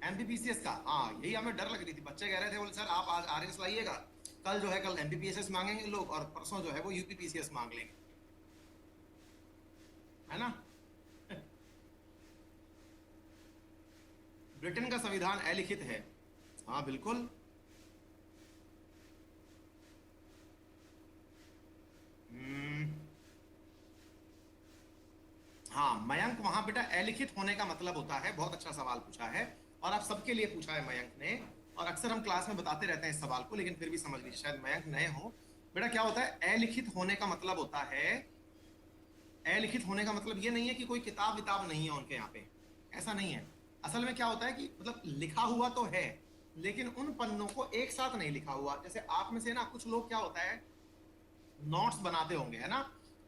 MPPCS का, हाँ यही हमें डर लग रही थी। बच्चे कह रहे थे, बोले सर आप आज आरएस लाइएगा, कल जो है कल एमपीपीएसएस मांगेंगे लोग और परसों जो है वो यूपीपीसीएस मांग लेंगे, है ना। ब्रिटेन का संविधान अलिखित है, हाँ बिल्कुल। हम्म, हाँ मयंक, वहां बेटा अलिखित होने का मतलब होता है, बहुत अच्छा सवाल पूछा है और आप सबके लिए पूछा है मयंक ने। और अक्सर हम क्लास में बताते रहते हैं इस सवाल को, लेकिन फिर भी समझ लीजिए, शायद मयंक नए हो। बेटा क्या होता है अलिखित होने का मतलब होता है, अलिखित होने का मतलब ये नहीं है कि कोई किताब विताब नहीं है उनके यहाँ पे, ऐसा नहीं है। असल में क्या होता है कि मतलब लिखा हुआ तो है, लेकिन उन पन्नों को एक साथ नहीं लिखा हुआ। जैसे आप में से ना कुछ लोग क्या होता है, नोट्स बनाते होंगे, है ना।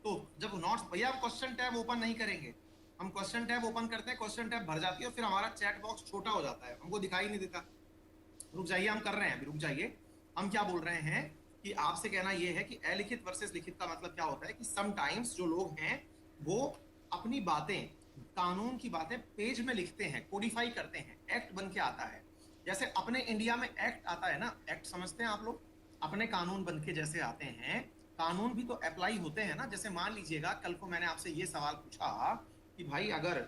तो जब नोट्स, भैया आप क्वेश्चन टैब ओपन नहीं करेंगे, हम क्वेश्चन टैब ओपन करते हैं, क्वेश्चन टैब भर जाती है, फिर हमारा चैट बॉक्स छोटा हो जाता है, हमको दिखाई नहीं देता। रुक जाइए, हम कर रहे हैं अभी, रुक जाइए। हम क्या बोल रहे हैं कि आपसे कहना यह है कि अलिखित वर्सेस लिखित का मतलब क्या होता है कि समटाइम्स जो लोग हैं वो अपनी बातें, कानून की बातें पेज में लिखते हैं, कोडिफाई करते हैं, एक्ट बन के आता है। जैसे अपने इंडिया में एक्ट आता है ना, एक्ट समझते हैं आप लोग, अपने कानून बन के जैसे आते हैं, कानून भी तो अप्लाई होते हैं ना। जैसे मान लीजिएगा कल को मैंने आपसे ये सवाल पूछा कि भाई अगर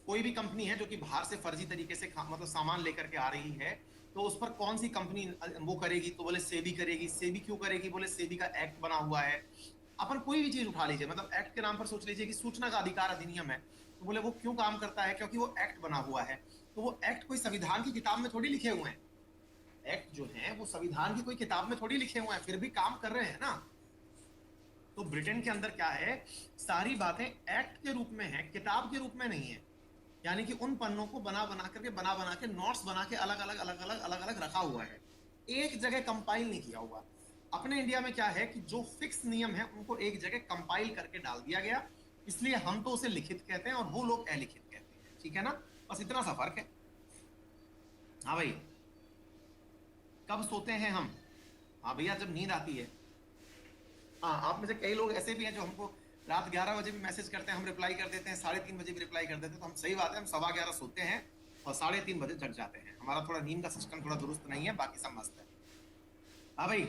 कोई भी कंपनी है जो कि बाहर से फर्जी तरीके से मतलब सामान लेकर के आ रही है, तो उस पर कौन सी कंपनी वो करेगी, तो बोले सेबी करेगी। सेबी क्यों करेगी, बोले सेबी का एक्ट बना हुआ है। अपन कोई भी चीज उठा लीजिए, मतलब एक्ट के नाम पर सोच लीजिए कि सूचना का अधिकार अधिनियम है, तो बोले वो क्यों काम करता है, क्योंकि वो एक्ट बना हुआ है। तो वो एक्ट कोई संविधान की किताब में थोड़ी लिखे हुए हैं, एक्ट जो है वो संविधान की कोई किताब में थोड़ी लिखे हुए हैं, फिर भी काम कर रहे हैं ना। तो ब्रिटेन के अंदर क्या है, सारी बातें एक्ट के रूप में है, किताब के रूप में नहीं है। यानी कि उन पन्नों को बना बना के नोट्स बना के अलग अलग रखा हुआ है, एक जगह कंपाइल नहीं किया हुआ। अपने इंडिया में क्या है कि जो फिक्स नियम है उनको एक जगह कंपाइल करके डाल दिया गया, इसलिए हम तो उसे लिखित कहते हैं और वो लोग अलिखित कहते हैं, ठीक है ना। बस इतना सा फर्क है। हाँ भाई, कब सोते हैं हम, हाँ भैया जब नींद आती है। हाँ, आप में से कई लोग ऐसे भी हैं जो हमको रात 11 बजे भी मैसेज करते हैं, हम रिप्लाई कर देते हैं, 3:30 बजे भी रिप्लाई कर देते हैं। तो हम, सही बात है, हम 11:15 सोते हैं और 3:30 बजे जग जाते हैं। हमारा थोड़ा नींद का सिस्टम थोड़ा दुरुस्त नहीं है, बाकी सब मस्त है। हाँ भाई,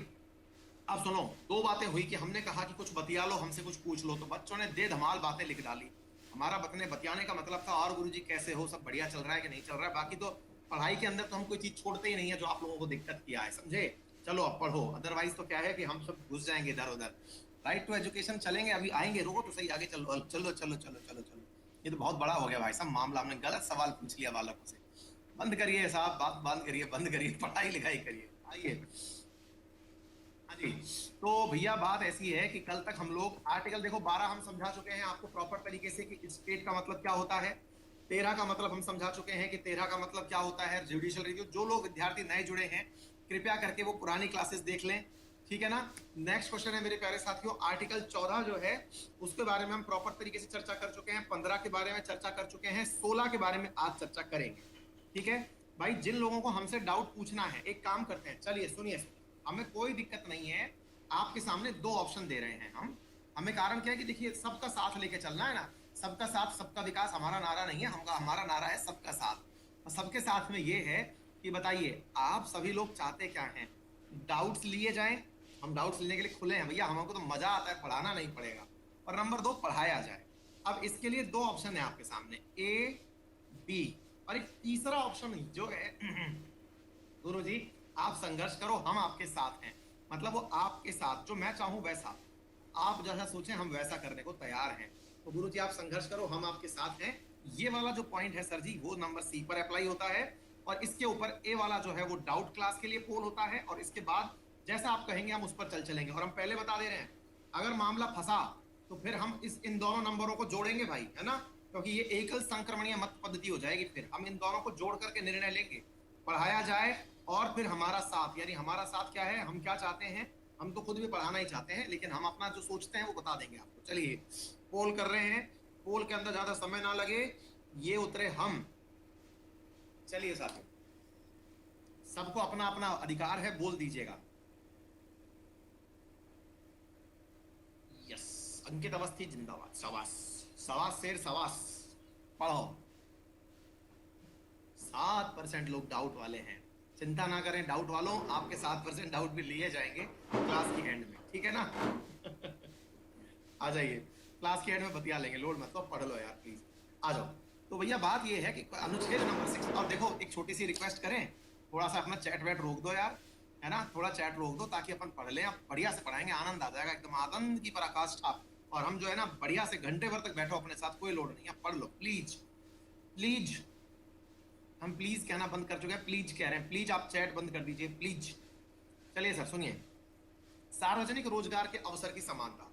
अब सुनो, दो बातें हुई कि हमने कहा कि कुछ बतिया लो, हमसे कुछ पूछ लो, तो बच्चों ने दे धमाल बातें लिख डाली। हमारा बतने बतियाने का मतलब था और गुरुजी कैसे हो, सब बढ़िया चल रहा है कि नहीं चल रहा है। बाकी तो पढ़ाई के अंदर तो हम कोई चीज छोड़ते ही नहीं है जो आप लोगों को दिक्कत किया है, समझे। चलो अब पढ़ो, अदरवाइज तो क्या है कि हम सब घुस जाएंगे इधर उधर। राइट टू एजुकेशन चलेंगे, अभी आएंगे, रुको तो सही, आगे चलो चलो चलो चलो चलो चलो। ये तो बहुत बड़ा हो गया भाई साहब मामला, हमने गलत सवाल पूछ लिया बालकों से। बंद करिए साहब, बात बंद करिए, बंद करिए, पढ़ाई लिखाई करिए, आइए। हाँ जी। तो भैया बात ऐसी है कि कल तक हम लोग आर्टिकल देखो 12 हम समझा चुके हैं आपको प्रॉपर तरीके से कि स्टेट का मतलब क्या होता है। 13 का मतलब हम समझा चुके हैं कि 13 का मतलब क्या होता है, जुडिशियल रिव्यू। जो लोग विद्यार्थी नए जुड़े हैं, कृपया करके वो पुरानी क्लासेस देख लें, ठीक है ना। नेक्स्ट क्वेश्चन है मेरे प्यारे साथियों, आर्टिकल 14 जो है उसके बारे में हम प्रॉपर तरीके से चर्चा कर चुके हैं, 15 के बारे में चर्चा कर चुके हैं, 16 के बारे में आज चर्चा करेंगे, ठीक है। भाई जिन लोगों को हमसे डाउट पूछना है, एक काम करते हैं, चलिए सुनिए, हमें कोई दिक्कत नहीं है। आपके सामने दो ऑप्शन दे रहे हैं हम, हमें कारण क्या है कि देखिए सबका साथ लेके चलना है ना, सबका साथ सबका विकास हमारा नारा नहीं है, हमारा नारा है सबका साथ। और सबके साथ में ये है कि बताइए आप सभी लोग चाहते क्या हैं, डाउट्स लिए जाएं। हम डाउट्स लेने के लिए खुले हैं भैया, हमको तो मजा आता है, पढ़ाना नहीं पड़ेगा। और नंबर दो, पढ़ाया जाए। अब इसके लिए दो ऑप्शन है आपके सामने, ए बी, और एक तीसरा ऑप्शन जो है गुरु जी, आप संघर्ष करो, हम आपके साथ हैं। मतलब वो आपके साथ, जो मैं चाहूं वैसा, आप जैसा सोचें हम वैसा करने को तैयार हैं। तो गुरु जी आप संघर्ष करो, हम आपके साथ हैं। ये वाला जो पॉइंट है सर जी, वो नंबर सी पर अप्लाई होता है, और इसके ऊपर ए वाला जो है वो डाउट क्लास के लिए पोल होता है, और इसके बाद जैसा आप कहेंगे हम उस पर चल चलेंगे। और हम पहले बता दे रहे हैं, अगर मामला फंसा तो फिर हम इन दोनों नंबरों को जोड़ेंगे भाई, है ना, क्योंकि ये एकल संक्रमणीय मत पद्धति हो जाएगी। फिर हम इन दोनों को जोड़ करके निर्णय लेंगे, पढ़ाया जाए और फिर हमारा साथ। यानी हमारा साथ क्या है, हम क्या चाहते हैं, हम तो खुद भी पढ़ाना ही चाहते हैं, लेकिन हम अपना जो सोचते हैं वो बता देंगे आपको। चलिए पोल कर रहे हैं, पोल के अंदर ज्यादा समय ना लगे, ये उतरे हम। चलिए साथियों, सबको अपना अपना अधिकार है, बोल दीजिएगा। यस, अंकित अवस्थी जिंदाबाद, सवास, सवास शेर सवास, पढ़ो। 7% लोग डाउट वाले हैं। चिंता ना करें डाउट वालों, आपके 7% डाउट भी लिए जाएंगे क्लास की एंड में, ठीक है ना? आ जाइए, क्लास के एंड में बतिया लेंगे, लोड मत लो, पढ़ लो यार प्लीज, आ जाओ। तो भैया बात ये है कि अनुच्छेद नंबर 6, और देखो एक छोटी सी रिक्वेस्ट करें, थोड़ा सा अपना चैट वैट रोक दो यार, है ना, थोड़ा चैट रोक दो ताकि अपन पढ़ लें, अब बढ़िया से पढ़ाएंगे, आनंद आ जाएगा एकदम, आनंद की पराकाष्ठा। और हम जो है ना बढ़िया से घंटे भर तक बैठो अपने साथ, कोई लोड नहीं है, पढ़ लो प्लीज प्लीज। हम प्लीज कहना बंद कर चुके हैं, प्लीज कह रहे हैं, प्लीज आप चैट बंद कर दीजिए प्लीज। चलिए सर सुनिए, सार्वजनिक रोजगार के अवसर की समानता।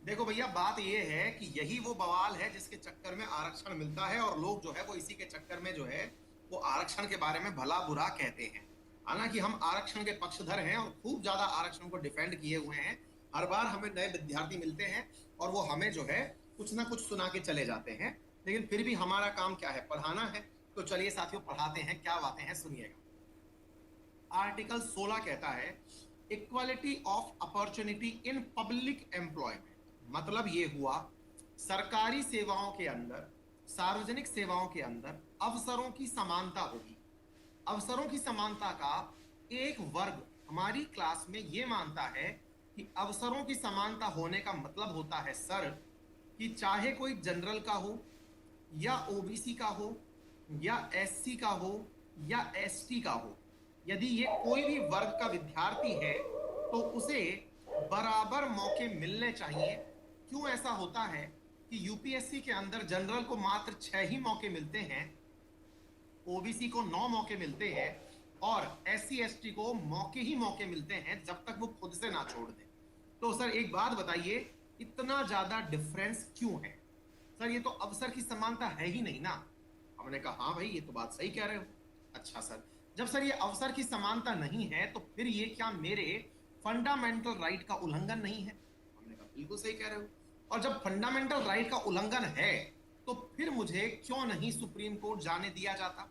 देखो भैया बात ये है कि यही वो बवाल है जिसके चक्कर में आरक्षण मिलता है, और लोग जो है वो इसी के चक्कर में जो है वो आरक्षण के बारे में भला बुरा कहते हैं। हालांकि हम आरक्षण के पक्षधर हैं और खूब ज्यादा आरक्षण को डिफेंड किए हुए हैं। हर बार हमें नए विद्यार्थी मिलते हैं और वो हमें जो है कुछ ना कुछ सुना के चले जाते हैं, लेकिन फिर भी हमारा काम क्या है, पढ़ाना है। तो चलिए साथियों पढ़ाते हैं, क्या बातें हैं सुनिएगा। आर्टिकल 16 कहता है equality of opportunity in public employment. मतलब ये हुआ सरकारी सेवाओं के अंदर, सार्वजनिक सेवाओं के अंदर अवसरों की समानता होगी। अवसरों की समानता का एक वर्ग हमारी क्लास में ये मानता है कि अवसरों की समानता होने का मतलब होता है सर कि चाहे कोई जनरल का हो या ओबीसी का हो या एससी का हो या एसटी का हो, यदि ये कोई भी वर्ग का विद्यार्थी है तो उसे बराबर मौके मिलने चाहिए। क्यों ऐसा होता है कि यूपीएससी के अंदर जनरल को मात्र 6 ही मौके मिलते हैं, ओबीसी को 9 मौके मिलते हैं और एससी एसटी को मौके ही मौके मिलते हैं जब तक वो खुद से ना छोड़ दे। तो सर एक बात बताइए, इतना ज्यादा डिफरेंस क्यों है? सर ये तो अवसर की समानता है ही नहीं ना। हमने कहा हाँ भाई ये तो बात सही कह रहे हो। अच्छा सर, जब सर ये अवसर की समानता नहीं है तो फिर ये क्या मेरे फंडामेंटल राइट का उल्लंघन नहीं है? हमने कहा बिल्कुल सही कह रहे हो। और जब फंडामेंटल राइट का उल्लंघन है तो फिर मुझे क्यों नहीं सुप्रीम कोर्ट जाने दिया जाता?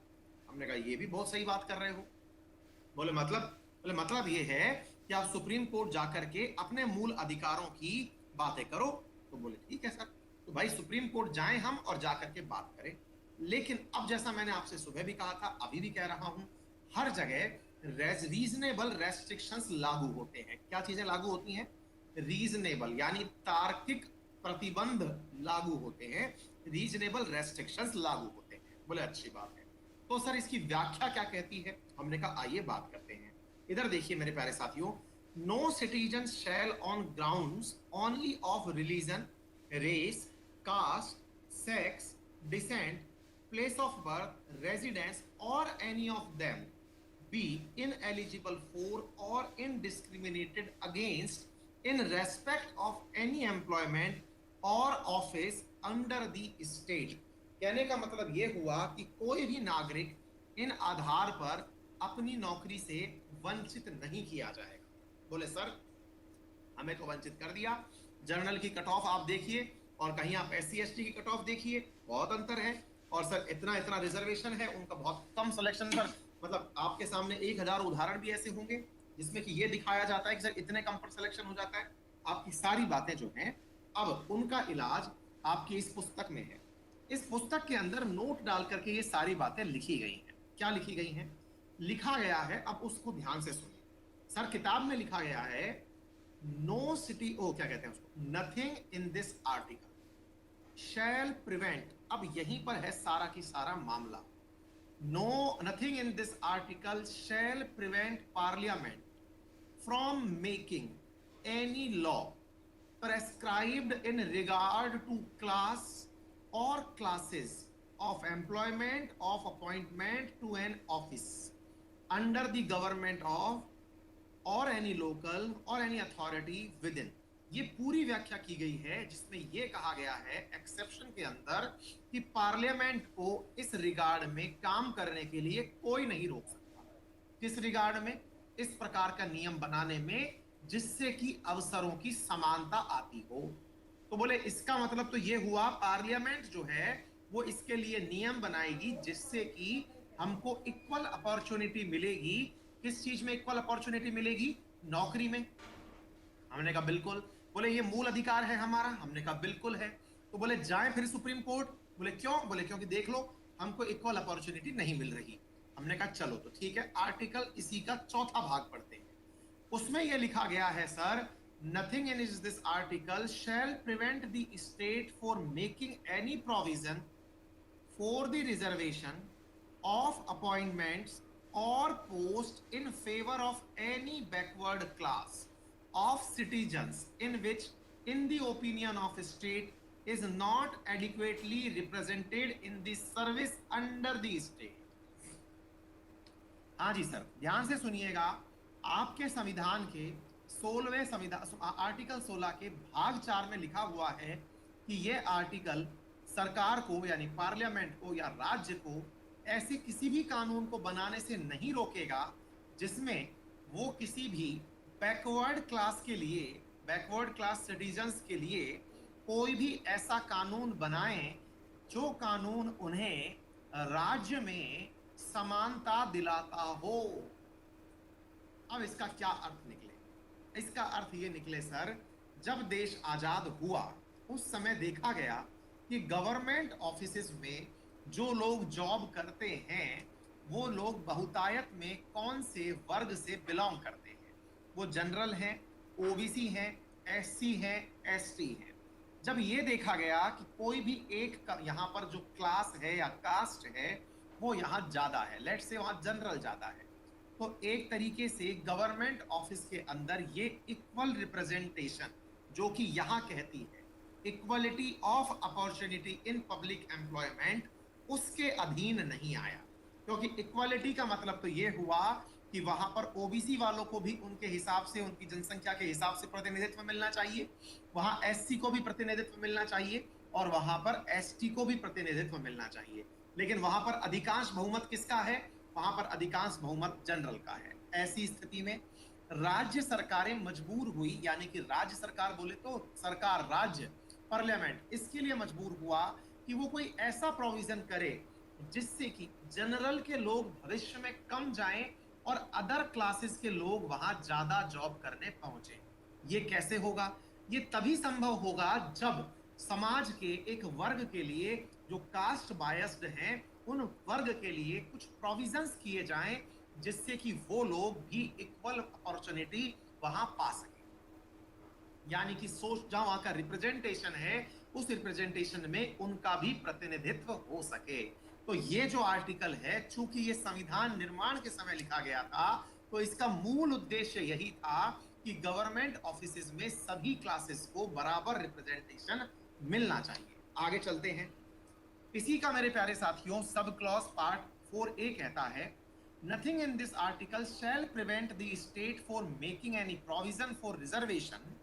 हमने कहा ये भी बहुत सही बात कर रहे हो। बोले मतलब ये है कि आप सुप्रीम कोर्ट जाकर के अपने मूल अधिकारों की बातें करो। तो बोले ठीक है सर, तो भाई सुप्रीम कोर्ट जाएं हम और जाकर के बात करें। लेकिन अब जैसा मैंने आपसे सुबह भी कहा था, अभी भी कह रहा हूं, हर जगह रीजनेबल रेस्ट्रिक्शंस लागू होते हैं। क्या चीजें लागू होती हैं? रीजनेबल यानी तार्किक प्रतिबंध लागू होते हैं, रीजनेबल रेस्ट्रिक्शंस लागू होते हैं। बोले अच्छी बात है, तो सर इसकी व्याख्या क्या कहती है? हमने कहा आइए बात करते हैं। इधर देखिए मेरे प्यारे साथियों, no citizen shall on grounds only of religion, race, caste, sex, descent, place of birth, residence or any of them be ineligible for or indiscriminated against in respect of any employment or office under the state। कहने का मतलब ये हुआ कि कोई भी नागरिक इन आधार पर अपनी नौकरी से वंचित नहीं किया जाएगा। बोले सर हमें तो वंचित कर दिया, जनरल की कट ऑफ आप देखिए और कहीं आप एससी एसटी की कट ऑफ देखिए, बहुत अंतर है। और सर इतना इतना रिजर्वेशन है, उनका बहुत कम सिलेक्शन। सर मतलब आपके सामने 1000 उदाहरण भी ऐसे होंगे जिसमें कि ये दिखाया जाता है कि सर इतने कम पर सिलेक्शन हो जाता है। आपकी सारी बातें जो हैं अब उनका इलाज आपकी इस पुस्तक में है। इस पुस्तक के अंदर नोट डाल करके ये सारी बातें लिखी गई हैं। क्या लिखी गई हैं? लिखा गया है, अब उसको ध्यान से सुनिए। सर किताब में लिखा गया है नो सिटी ओ क्या कहते हैं उसको, nothing in this article shall prevent. अब यहीं पर है सारा की सारा मामला। No nothing in this article shall prevent parliament from making any law prescribed in regard to class or classes of employment of appointment to an office under the government of or any local or any authority within। ये पूरी व्याख्या की गई है जिसमें ये कहा गया है एक्सेप्शन के अंदर कि पार्लियामेंट को इस रिगार्ड में काम करने के लिए कोई नहीं रोक सकता। किस रिगार्ड में? इस प्रकार का नियम बनाने में जिससे कि अवसरों की समानता आती हो। तो बोले इसका मतलब तो ये हुआ पार्लियामेंट जो है वो इसके लिए नियम बनाएगी जिससे कि हमको इक्वल अपॉर्चुनिटी मिलेगी। किस चीज में इक्वल अपॉर्चुनिटी मिलेगी? नौकरी में। हमने कहा बिल्कुल। बोले ये मूल अधिकार है हमारा। हमने कहा बिल्कुल है। तो बोले जाएं फिर सुप्रीम कोर्ट। बोले क्यों? बोले क्योंकि देख लो हमको इक्वल अपॉर्चुनिटी नहीं मिल रही। हमने कहा चलो तो ठीक है, आर्टिकल इसी का चौथा भाग पढ़ते हैं। उसमें यह लिखा गया है sir, nothing in this article shall prevent the state for making any provision for the reservation of appointments or post in favor of any backward class of citizens in which in the opinion of state is not adequately represented in the service under the state। हाँ जी sir, ध्यान से सुनिएगा। आपके संविधान के 16वें संविधान article 16 के भाग 4 में लिखा हुआ है कि यह आर्टिकल सरकार को यानी पार्लियामेंट को या राज्य को ऐसे किसी भी कानून को बनाने से नहीं रोकेगा जिसमें वो किसी भी बैकवर्ड क्लास के लिए, बैकवर्ड क्लास सिटीजन्स के लिए कोई भी ऐसा कानून बनाए जो कानून उन्हें राज्य में समानता दिलाता हो। अब इसका क्या अर्थ निकले? इसका अर्थ ये निकले सर, जब देश आजाद हुआ उस समय देखा गया कि गवर्नमेंट ऑफिसेज में जो लोग जॉब करते हैं वो लोग बहुतायत में कौन से वर्ग से बिलोंग करते हैं। वो जनरल हैं, ओबीसी हैं, एससी हैं, एसटी हैं। जब ये देखा गया कि कोई भी एक यहाँ पर जो क्लास है या कास्ट है वो यहाँ ज्यादा है, लेट से वहाँ जनरल ज्यादा है, तो एक तरीके से गवर्नमेंट ऑफिस के अंदर ये इक्वल रिप्रेजेंटेशन जो कि यहाँ कहती है equality of opportunity in public employment, उसके अधीन नहीं आया। क्योंकि इक्वलिटी का मतलब तो ये हुआ कि वहां पर ओबीसी वालों को भी उनके हिसाब से, उनकी जनसंख्या के हिसाब से प्रतिनिधित्व मिलना चाहिए, वहां एससी को भी प्रतिनिधित्व मिलना चाहिए और वहां पर एसटी को भी प्रतिनिधित्व मिलना चाहिए। लेकिन वहां पर अधिकांश बहुमत किसका है? वहां पर अधिकांश बहुमत जनरल का है। ऐसी स्थिति में राज्य सरकारें मजबूर हुई, यानी कि राज्य सरकार बोले तो सरकार, राज्य, पार्लियामेंट, इसके लिए मजबूर हुआ कि वो कोई ऐसा प्रोविजन करे जिससे कि जनरल के लोग भविष्य में कम जाएं और अदर क्लासेस के लोग वहां ज्यादा जॉब करने पहुंचे। ये कैसे होगा? ये तभी संभव होगा जब समाज के एक वर्ग के लिए जो कास्ट बायस्ड हैं उन वर्ग के लिए कुछ प्रोविजंस किए जाएं जिससे कि वो लोग भी इक्वल अपॉर्चुनिटी वहां पा सके। यानी कि सोच, जहां वहां का रिप्रेजेंटेशन है उस रिप्रेजेंटेशन में उनका भी प्रतिनिधित्व हो सके। तो ये जो आर्टिकल है, चूंकि ये संविधान निर्माण के समय लिखा गया था, तो इसका मूल उद्देश्य यही था कि गवर्नमेंट ऑफिसेज में सभी क्लासेस को बराबर रिप्रेजेंटेशन मिलना चाहिए। आगे चलते हैं। इसी का मेरे प्यारे साथियों सब क्लॉज पार्ट 4A कहता है, nothing in this article shall prevent the state for making any provision for reservation.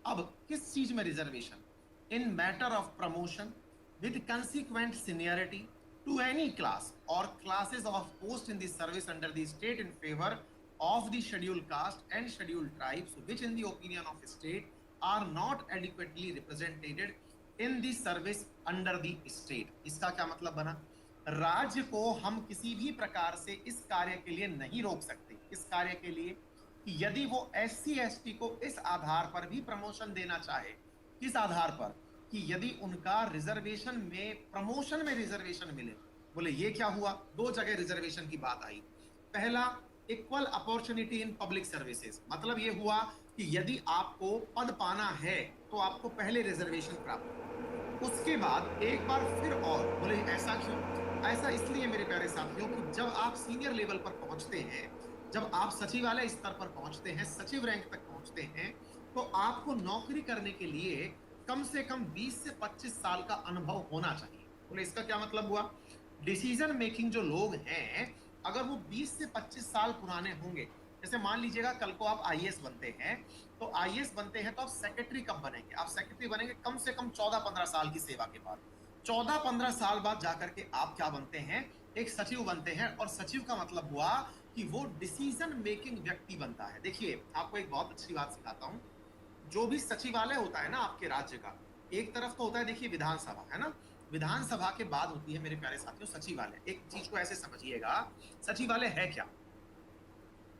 अब किस चीज में reservation? In matter of promotion with consequential seniority to any class और classes of post in the service under the state in favour of the scheduled caste and scheduled tribes which in the opinion of state are not adequately represented in the service under the state। इसका क्या मतलब बना? राज्य को हम किसी भी प्रकार से इस कार्य के लिए नहीं रोक सकते। इस कार्य के लिए कि यदि वो एससी एसटी को इस आधार पर भी प्रमोशन देना चाहे। किस आधार पर? कि यदि उनका रिजर्वेशन में, प्रमोशन में रिजर्वेशन मिले। बोले ये क्या हुआ? दो जगह रिजर्वेशन की बात आई। पहला, equal opportunity in public services, मतलब ये हुआ कि यदि आपको पद पाना है तो आपको पहले रिजर्वेशन प्राप्त, उसके बाद एक बार फिर और। बोले ऐसा क्यों? ऐसा इसलिए मेरे प्यारे साथियों कि जब आप सीनियर लेवल पर पहुंचते हैं, जब आप सचिवालय स्तर पर पहुंचते हैं, सचिव रैंक तक पहुंचते हैं, तो आपको नौकरी करने के लिए कम से कम 20 से 25 साल का अनुभव होना चाहिए। बोले इसका क्या मतलब हुआ? डिसीजन मेकिंग जो लोग हैं, अगर वो 20 से 25 साल पुराने होंगे, जैसे मान लीजिएगा कल को आप आईएएस बनते हैं, तो आईएएस बनते हैं तो आप सेक्रेटरी कब बनेंगे? आप सेक्रेटरी बनेंगे कम से कम 14-15 साल की सेवा के बाद। 14-15 साल बाद जाकर के आप क्या बनते हैं? एक सचिव बनते हैं। और सचिव का मतलब हुआ कि वो डिसीजन मेकिंग व्यक्ति बनता है। देखिए, आपको एक बहुत अच्छी बात सिखाता हूँ। जो भी सचिवालय होता है ना आपके राज्य का, एक तरफ तो होता है देखिए विधानसभा, है ना, विधानसभा के बाद होती है मेरे प्यारे साथियों सचिवालय। एक चीज को ऐसे समझिएगा, सचिवालय है क्या?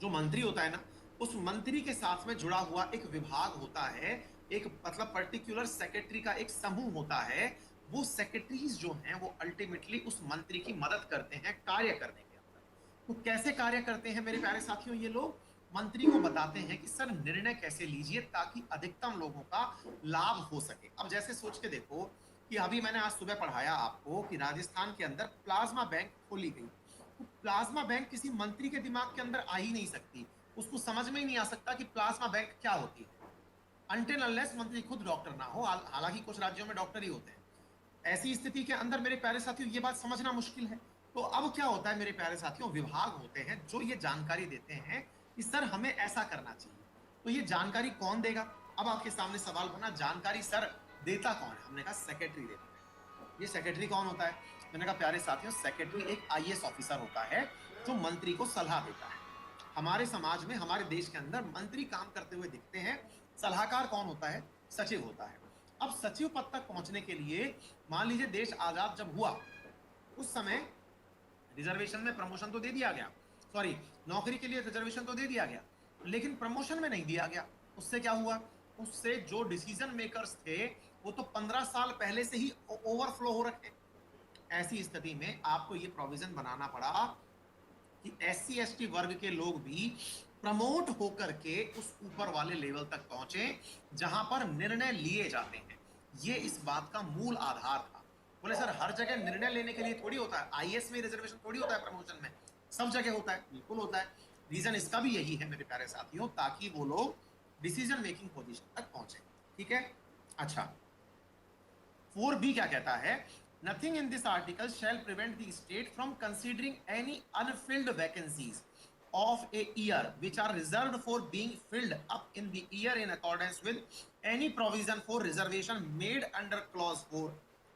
जो मंत्री होता है ना, उस मंत्री के साथ में जुड़ा हुआ एक विभाग होता है, एक मतलब पर्टिकुलर सेक्रेटरी का एक समूह होता है। वो सेक्रेटरीज जो हैं वो अल्टीमेटली उस मंत्री की मदद करते हैं कार्य करने के अंदर। तो कैसे कार्य करते हैं मेरे प्यारे साथियों ये लोग? मंत्री को बताते हैं कि सर निर्णय कैसे लीजिए ताकि अधिकतम लोगों का लाभ हो सके। अब जैसे सोच के देखो कि अभी मैंने आज सुबह पढ़ाया आपको कि राजस्थान के अंदर प्लाज्मा बैंक खोली गई। तो प्लाज्मा बैंक किसी मंत्री के दिमाग के अंदर आ ही नहीं सकती, उसको समझ में ही नहीं आ सकता कि प्लाज्मा बैंक क्या होती है, अनटिल अनलेस मंत्री खुद डॉक्टर ना हो। हालांकि कुछ राज्यों में डॉक्टर ही होते हैं। ऐसी स्थिति के अंदर मेरे प्यारे साथियों ये बात समझना मुश्किल है। तो अब क्या होता है मेरे प्यारे साथियों, विभाग होते हैं जो ये जानकारी देते हैं कि सर हमें ऐसा करना चाहिए। तो ये जानकारी कौन देगा? अब आपके सामने सवाल बना, जानकारी सर देता कौन है? हमने कहा सेक्रेटरी देता है। ये सेक्रेटरी कौन होता है? मैंने कहा प्यारे साथियों, सेक्रेटरी एक आईएएस ऑफिसर होता है जो मंत्री को सलाह देता है। हमारे समाज में, हमारे देश के अंदर मंत्री काम करते हुए दिखते हैं। सलाहकार कौन होता है? सचिव होता है। अब सचिव पद तक पहुंचने के लिए मान लीजिए देश आजाद जब हुआ उस समय रिजर्वेशन में प्रमोशन तो दे दिया गया, सॉरी नौकरी के लिए रिजर्वेशन तो दे दिया गया, लेकिन प्रमोशन में नहीं दिया गया। उससे क्या हुआ? उससे जो डिसीजन मेकर्स थे वो तो 15 साल पहले से ही ओवरफ्लो हो रखे। ऐसी स्थिति में आपको ये प्रोविजन बनाना पड़ा कि एससी एसटी वर्ग के लोग भी प्रमोट होकर के उस ऊपर वाले लेवल तक पहुंचे जहां पर निर्णय लिए जाते हैं। ये इस बात का मूल आधार था। बोले सर हर जगह निर्णय लेने के लिए थोड़ी होता है, आईएएस में रिजर्वेशन थोड़ी होता है, प्रमोशन में सब जगह होता है। बिल्कुल होता है। रीजन इसका भी यही है मेरे प्यारे साथियों, ताकि वो लोग डिसीजन मेकिंग पोजीशन तक पहुंचे। ठीक है, अच्छा 4B क्या कहता है? Nothing in this article shall prevent the state from considering any unfilled vacancies of a year which are reserved for being filled up in the year in accordance with any provision for reservation made under clause 4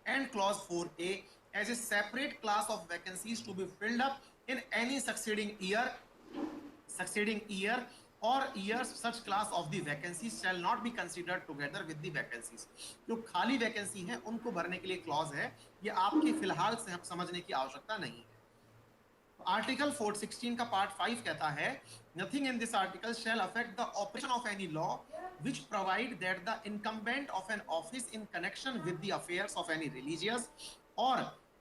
and clause 4A as a separate class of vacancies to be filled up in any succeeding year or years such class of the vacancies shall not be considered together with the vacancies। जो खाली vacancy है उनको भरने के लिए clause है, ये आपके फिलहाल से हम समझने की आवश्यकता नहीं है। आर्टिकल 416 का पार्ट 5 कहता है nothing in this article shall affect the operation of any law which provide that the incumbent of an office in connection with the affairs of any religious or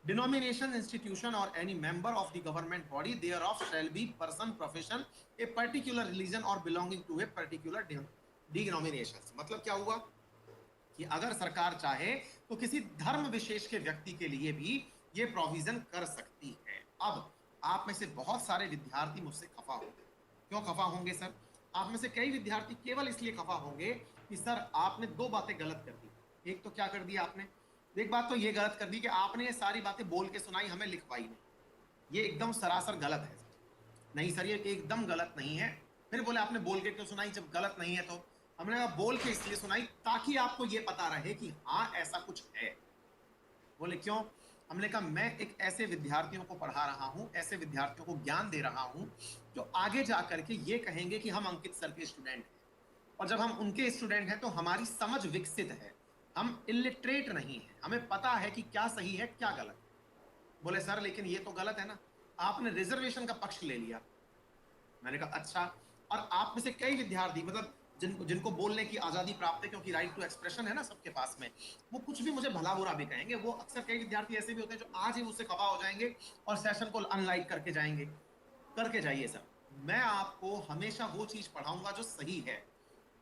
denomination institution or any member of the government body thereof shall be person profession a particular religion or belonging to a particular denomination। मतलब क्या हुआ कि अगर सरकार चाहे तो किसी धर्म विशेष के व्यक्ति के लिए भी ये प्रोविजन कर सकती है। अब आप में से बहुत सारे विद्यार्थी मुझसे खफा होंगे। क्यों खफा होंगे सर? आप में से कई विद्यार्थी केवल इसलिए खफा होंगे कि सर आपने दो बातें गलत कर दी। एक तो क्या कर दिया आपने? एक बात तो ये गलत कर दी कि आपने ये सारी बातें बोल के सुनाई, हमें लिखवाई नहीं। ये एकदम सरासर गलत है सर। नहीं सर ये एकदम गलत नहीं है। फिर बोले आपने बोल के क्यों सुनाई जब गलत नहीं है? तो हमने कहा बोल के इसलिए सुनाई ताकि आपको ये पता रहे कि हाँ ऐसा कुछ है। बोले क्यों? हमने कहा मैं एक ऐसे विद्यार्थियों को पढ़ा रहा हूं, ऐसे विद्यार्थियों को ज्ञान दे रहा हूं जो आगे जाकर के ये कहेंगे कि हम अंकित सर के स्टूडेंट हैं, और जब हम उनके स्टूडेंट हैं तो हमारी समझ विकसित है, हम इलिटरेट नहीं है, हमें पता है कि क्या सही है क्या गलत है। बोले सर लेकिन ये तो गलत है ना, आपने रिजर्वेशन का पक्ष ले लिया। मैंने कहा अच्छा, और आप में से कई विद्यार्थी मतलब जिनको बोलने की आजादी प्राप्त है, क्योंकि राइट टू एक्सप्रेशन है ना सबके पास में, वो कुछ भी मुझे भला बुरा भी कहेंगे। वो अक्सर कई विद्यार्थी ऐसे भी होते हैं जो आज ही मुझसे खफा हो जाएंगे और सेशन को अनलाइक करके जाएंगे। करके जाइए सर, मैं आपको हमेशा वो चीज पढ़ाऊंगा जो सही है,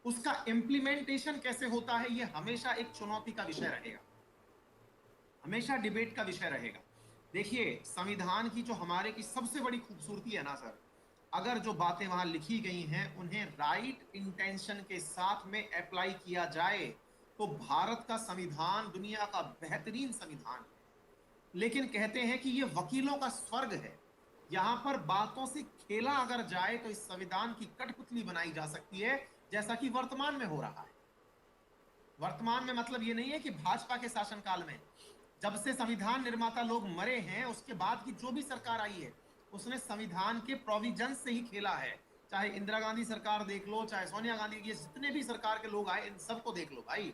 उसका इम्प्लीमेंटेशन कैसे होता है ये हमेशा एक चुनौती का विषय रहेगा, हमेशा डिबेट का विषय रहेगा। देखिए संविधान की जो हमारे की सबसे बड़ी खूबसूरती है ना सर, अगर जो बातें वहां लिखी गई हैं उन्हें राइट इंटेंशन के साथ में अप्लाई किया जाए तो भारत का संविधान दुनिया का बेहतरीन संविधान है। लेकिन कहते हैं कि ये वकीलों का स्वर्ग है, यहां पर बातों से खेला अगर जाए तो इस संविधान की कठपुतली बनाई जा सकती है, जैसा कि वर्तमान में हो रहा है। वर्तमान में मतलब ये नहीं है कि भाजपा के शासनकाल में, जब से संविधान निर्माता लोग मरे हैं उसके बाद की जो भी सरकार आई है उसने संविधान के प्रोविजन से ही खेला है। चाहे इंदिरा गांधी सरकार देख लो, चाहे सोनिया गांधी, ये जितने भी सरकार के लोग आए इन सबको देख लो भाई,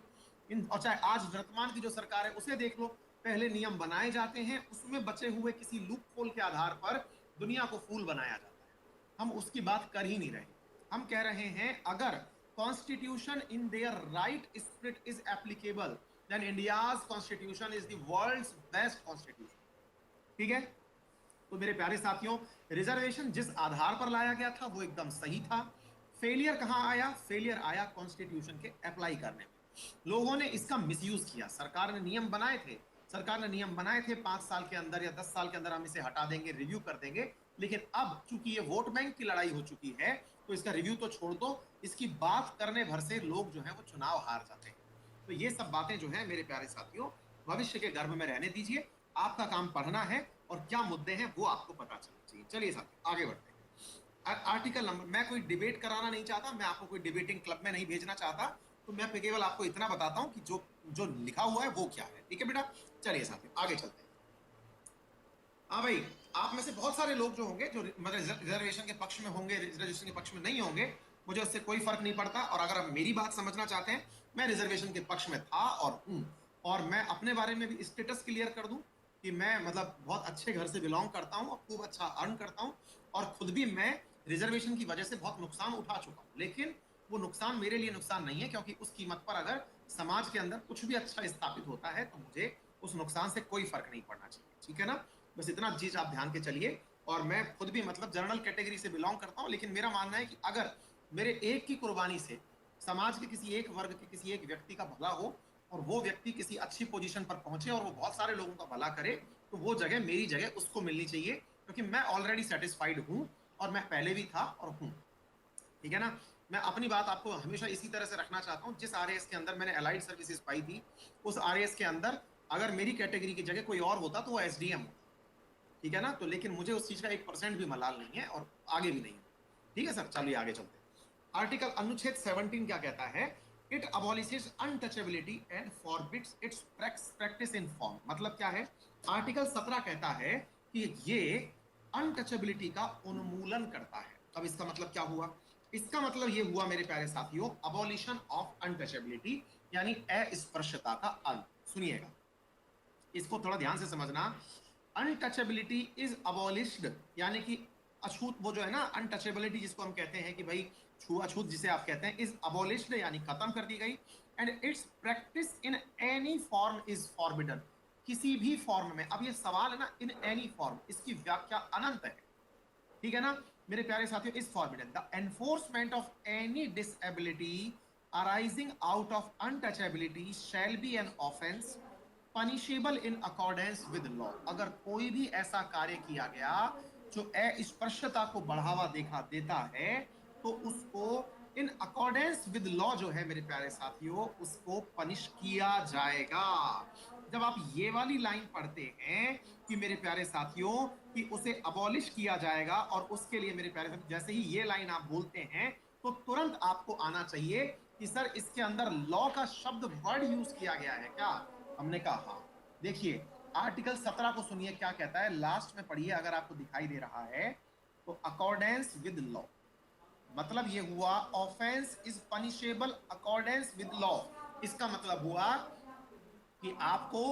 और चाहे आज वर्तमान की जो सरकार है उसे देख लो। पहले नियम बनाए जाते हैं, उसमें बचे हुए किसी लूप होल के आधार पर दुनिया को फूल बनाया जाता है। हम उसकी बात कर ही नहीं रहे। हम कह रहे हैं अगर constitution in their right spirit is applicable then India's constitution is the world's best constitution. ठीक है, तो मेरे प्यारे साथियों, रिजर्वेशन जिस आधार पर लाया गया था वो एकदम सही था। फेलियर कहां आया? फेलियर आया कॉन्स्टिट्यूशन के अप्लाई करने में। लोगों ने इसका मिसयूज किया। सरकार ने नियम बनाए थे, 5 साल के अंदर या 10 साल के अंदर हम इसे हटा देंगे, रिव्यू कर देंगे। लेकिन अब चूंकि ये वोट बैंक की लड़ाई हो चुकी है, तो इसका रिव्यू तो छोड़ दो, इसकी बात करने भर से लोग जो है वो चुनाव हार जाते हैं। तो ये सब बातें जो है मेरे प्यारे साथियों, भविष्य के गर्भ में रहने दीजिए। आपका काम पढ़ना है और क्या मुद्दे हैं वो आपको पता चलना चाहिए। चलिए साथियों आगे बढ़ते हैं। आर्टिकल नंबर, मैं कोई डिबेट कराना नहीं चाहता, मैं आपको कोई डिबेटिंग क्लब में नहीं भेजना चाहता, तो मैं केवल आपको इतना बताता हूं कि जो जो लिखा हुआ है वो क्या है। ठीक है बेटा, चलिए साथियों आगे चलते हैं। हाँ भाई, आप में से बहुत सारे लोग जो होंगे जो मतलब रिजर्वेशन के पक्ष में होंगे, रिजर्वेशन के पक्ष में नहीं होंगे, मुझे उससे कोई फर्क नहीं पड़ता। और अगर आप मेरी बात समझना चाहते हैं, मैं रिजर्वेशन के पक्ष में था और हूं। और मैं अपने बारे में भी स्टेटस क्लियर कर दूं कि मैं मतलब बहुत अच्छे घर से बिलोंग करता हूं और खूब अच्छा अर्न करता हूं, और खुद भी मैं रिजर्वेशन की वजह से बहुत नुकसान उठा चुका हूं। लेकिन वो नुकसान मेरे लिए नुकसान नहीं है, क्योंकि उस कीमत पर अगर समाज के अंदर कुछ भी अच्छा स्थापित होता है तो मुझे उस नुकसान से कोई फर्क नहीं पड़ना चाहिए। ठीक है ना? बस इतना चीज आप ध्यान के चलिए। और मैं खुद भी मतलब जनरल कैटेगरी से बिलोंग करता हूं, लेकिन मेरा मानना है कि अगर मेरे एक की कुर्बानी से समाज के किसी एक वर्ग के किसी एक व्यक्ति का भला हो और वो व्यक्ति किसी अच्छी पोजीशन पर पहुंचे और वो बहुत सारे लोगों का भला करे, तो वो जगह, मेरी जगह उसको मिलनी चाहिए, क्योंकि मैं ऑलरेडी सेटिस्फाइड हूं और मैं पहले भी था और हूं। ठीक है ना? मैं अपनी बात आपको हमेशा इसी तरह से रखना चाहता हूं। जिस आरएएस के अंदर मैंने अलाइड सर्विसेज पाई थी, उस आरएएस के अंदर अगर मेरी कैटेगरी की जगह कोई और होता तो वो एसडीएम होता। ठीक है ना? तो लेकिन मुझे उस चीज का 1% भी मलाल नहीं है और आगे भी नहीं है। ठीक है सर, चलिए आगे चलते हैं। आर्टिकल अनुच्छेद 17 क्या कहता है? It अबॉलिशेस untouchability and forbids it's practice in form. मतलब क्या है? आर्टिकल 17 कहता है कि ये अनटचेबिलिटी का उन्मूलन करता है। अब इसका मतलब क्या हुआ? इसका मतलब ये हुआ मेरे प्यारे साथियों, अबॉलिशन ऑफ अनटचेबिलिटी, यानी अस्पृश्यता का अंत। सुनिएगा, इसको थोड़ा ध्यान से समझना। अनटचेबिलिटी इज अबॉलिश्ड, यानी कि अछूत, वो जो है ना अनटचेबिलिटी जिसको हम कहते हैं कि भाई छुआछूत जिसे आप कहते हैं, इज अबॉलिश्ड यानी खत्म कर दी गई। And it's practice in any form is forbidden, किसी भी फॉर्म में। अब ये सवाल है ना, इन एनी फॉर्म, इसकी व्याख्या अनंत है। ठीक है ना मेरे प्यारे साथियों? Is forbidden the enforcement of any disability arising out of untouchability shall be an offence punishable in accordance with law. अगर कोई भी ऐसा कार्य किया गया जो अस्पृश्यता को बढ़ावा देता है, तो उसको इन अकॉर्डेंस विद लॉ जो है मेरे प्यारे साथियों, उसको पनिश किया जाएगा। जब आप ये वाली लाइन पढ़ते हैं कि मेरे प्यारे साथियों कि उसे अबॉलिश किया जाएगा, और उसके लिए मेरे प्यारे साथियों जैसे ही ये लाइन आप बोलते हैं तो तुरंत आपको आना चाहिए कि सर इसके अंदर लॉ का शब्द, वर्ड यूज किया गया है क्या? हमने कहा हाँ। देखिए आर्टिकल 17 को सुनिए क्या कहता है, लास्ट में पढ़िए अगर आपको दिखाई दे रहा है तो। अकॉर्डेंस विद लॉ, मतलब ये हुआ offence is punishable accordance with law. इसका मतलब हुआ कि आपको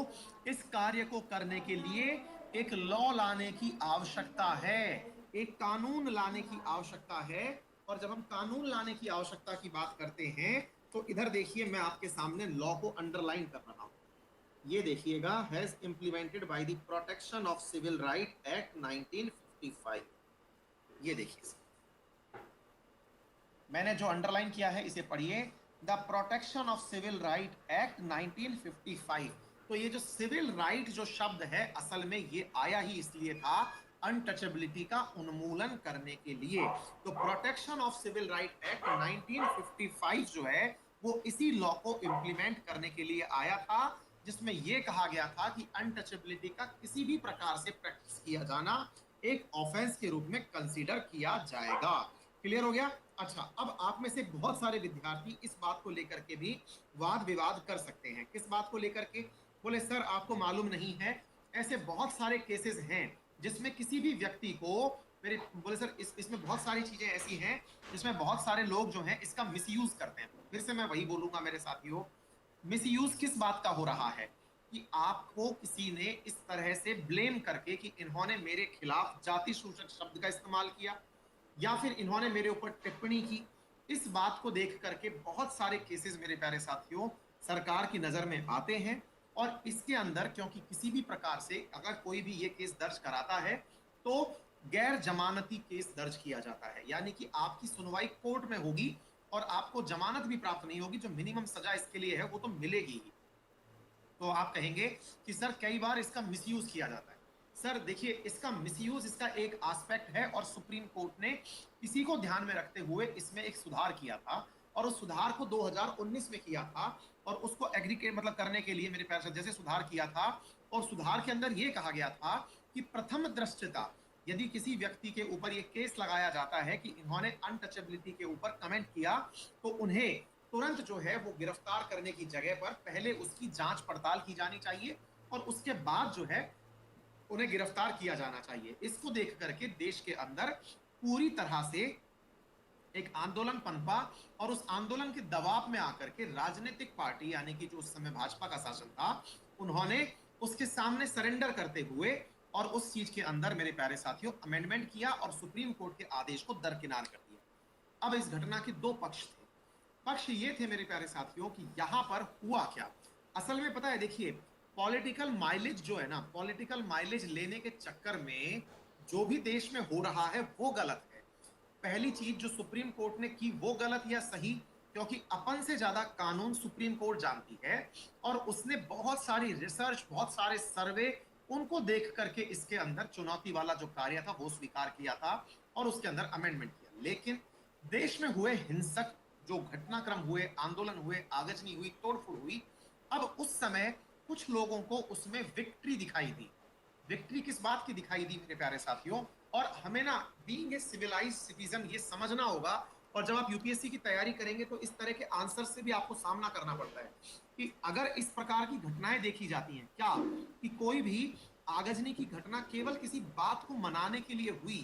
इस कार्य को करने के लिए एक लॉ लाने की आवश्यकता है, एक कानून लाने की आवश्यकता है। और जब हम कानून लाने की आवश्यकता की बात करते हैं तो इधर देखिए, मैं आपके सामने लॉ को अंडरलाइन कर रहा हूं। ये देखिएगा, has implemented by the protection of civil right act 1955। ये देखिए, मैंने जो अंडरलाइन किया है इसे पढ़िए, the protection of civil right act 1955। तो ये जो सिविल राइट जो शब्द है, असल में ये आया ही इसलिए था अनटचेबिलिटी का उन्मूलन करने के लिए। तो protection of civil right act 1955 जो है वो इसी लॉ को इंप्लीमेंट करने के लिए आया था, जिसमें यह कहा गया था कि अनटचेबिलिटी का किसी भी प्रकार से प्रैक्टिस किया जाना एक ऑफेंस के रूप में कंसीडर किया जाएगा। क्लियर हो गया? अच्छा, अब आप में से बहुत सारे विद्यार्थी इस बात को लेकर के भी वाद विवाद कर सकते हैं। किस बात को लेकर के? बोले सर आपको मालूम नहीं है, ऐसे बहुत सारे केसेस हैं जिसमें किसी भी व्यक्ति को मेरे, बोले सर इसमें बहुत सारी चीजें ऐसी हैं जिसमें बहुत सारे लोग जो हैं इसका मिसयूज करते हैं। फिर से मैं वही बोलूंगा मेरे साथियों, मिसयूज किस बात का हो रहा है कि आपको किसी ने इस तरह से ब्लेम करके कि इन्होंने मेरे खिलाफ जाति सूचक शब्द का इस्तेमाल किया या फिर इन्होंने मेरे ऊपर टिप्पणी की। इस बात को देख करके बहुत सारे केसेस मेरे प्यारे साथियों सरकार की नजर में आते हैं, और इसके अंदर क्योंकि किसी भी प्रकार से अगर कोई भी ये केस दर्ज कराता है तो तो गैर जमानती केस दर्ज किया जाता है, यानी कि आपकी सुनवाई कोर्ट में होगी और आपको जमानत भी प्राप्त नहीं होगी, जो मिनिमम सजा इसके लिए है वो तो मिलेगी ही। तो आप कहेंगे कि सर कई बार इसका मिसयूज किया जाता है। सर देखिए, इसका मिसयूज इसका एक एस्पेक्ट है और सुप्रीम कोर्ट ने इसी को ध्यान में रखते हुए इसमें एक सुधार किया था और उस सुधार को 2019 में किया था और उसको एग्रीगेट मतलब करने के लिए मेरे प्यार से जैसे सुधार किया था और सुधार के अंदर यह कहा गया था कि प्रथम दृष्टता यदि किसी व्यक्ति के ऊपर यह केस लगाया जाता है कि इन्होंने अनटचेबिलिटी के ऊपर कमेंट किया तो उन्हें तुरंत जो है वो गिरफ्तार करने की जगह पर पहले उसकी जांच पड़ताल की जानी चाहिए और उसके बाद जो है उन्हें गिरफ्तार किया जाना चाहिए। इसको देख करके देश के अंदर पूरी तरह से एक आंदोलन पनपा और उस आंदोलन के दबाव में आकर के राजनीतिक पार्टी यानी कि जो उस समय भाजपा का शासन था उन्होंने उसके सामने सरेंडर करते हुए और उस चीज के अंदर मेरे प्यारे साथियों अमेंडमेंट किया और सुप्रीम कोर्ट के आदेश को दरकिनार कर दिया। अब इस घटना के दो पक्ष थे। पक्ष ये थे मेरे प्यारे साथियों कि यहां पर हुआ क्या। असल में पता है, देखिए पॉलिटिकल माइलेज जो है ना, पॉलिटिकल माइलेज लेने के चक्कर में जो भी देश में हो रहा है वो गलत है। पहली चीज जो सुप्रीम कोर्ट ने की वो गलत या सही, क्योंकि अपन से ज्यादा कानून सुप्रीम कोर्ट जानती है और उसने बहुत सारी रिसर्च, बहुत सारे सर्वे उनको देख करके इसके अंदर चुनौती वाला जो कार्य था वो स्वीकार किया था और उसके अंदर अमेंडमेंट किया। लेकिन देश में हुए हिंसक जो घटनाक्रम हुए, आंदोलन हुए, आगजनी हुई, तोड़फोड़ हुई, अब उस समय कुछ लोगों को उसमें विक्ट्री दिखाई दी। विक्ट्री किस बात की दिखाई दी मेरे प्यारे साथियों, और हमें ना बीइंग ए सिविलाइज्ड सिटीजन ये समझना होगा। और जब आप यूपीएससी की तैयारी करेंगे तो इस तरह के आंसर से भी आपको सामना करना पड़ता है कि अगर इस प्रकार की घटनाएं देखी जाती हैं क्या कि कोई भी आगजनी की घटना केवल किसी बात को मनाने के लिए हुई,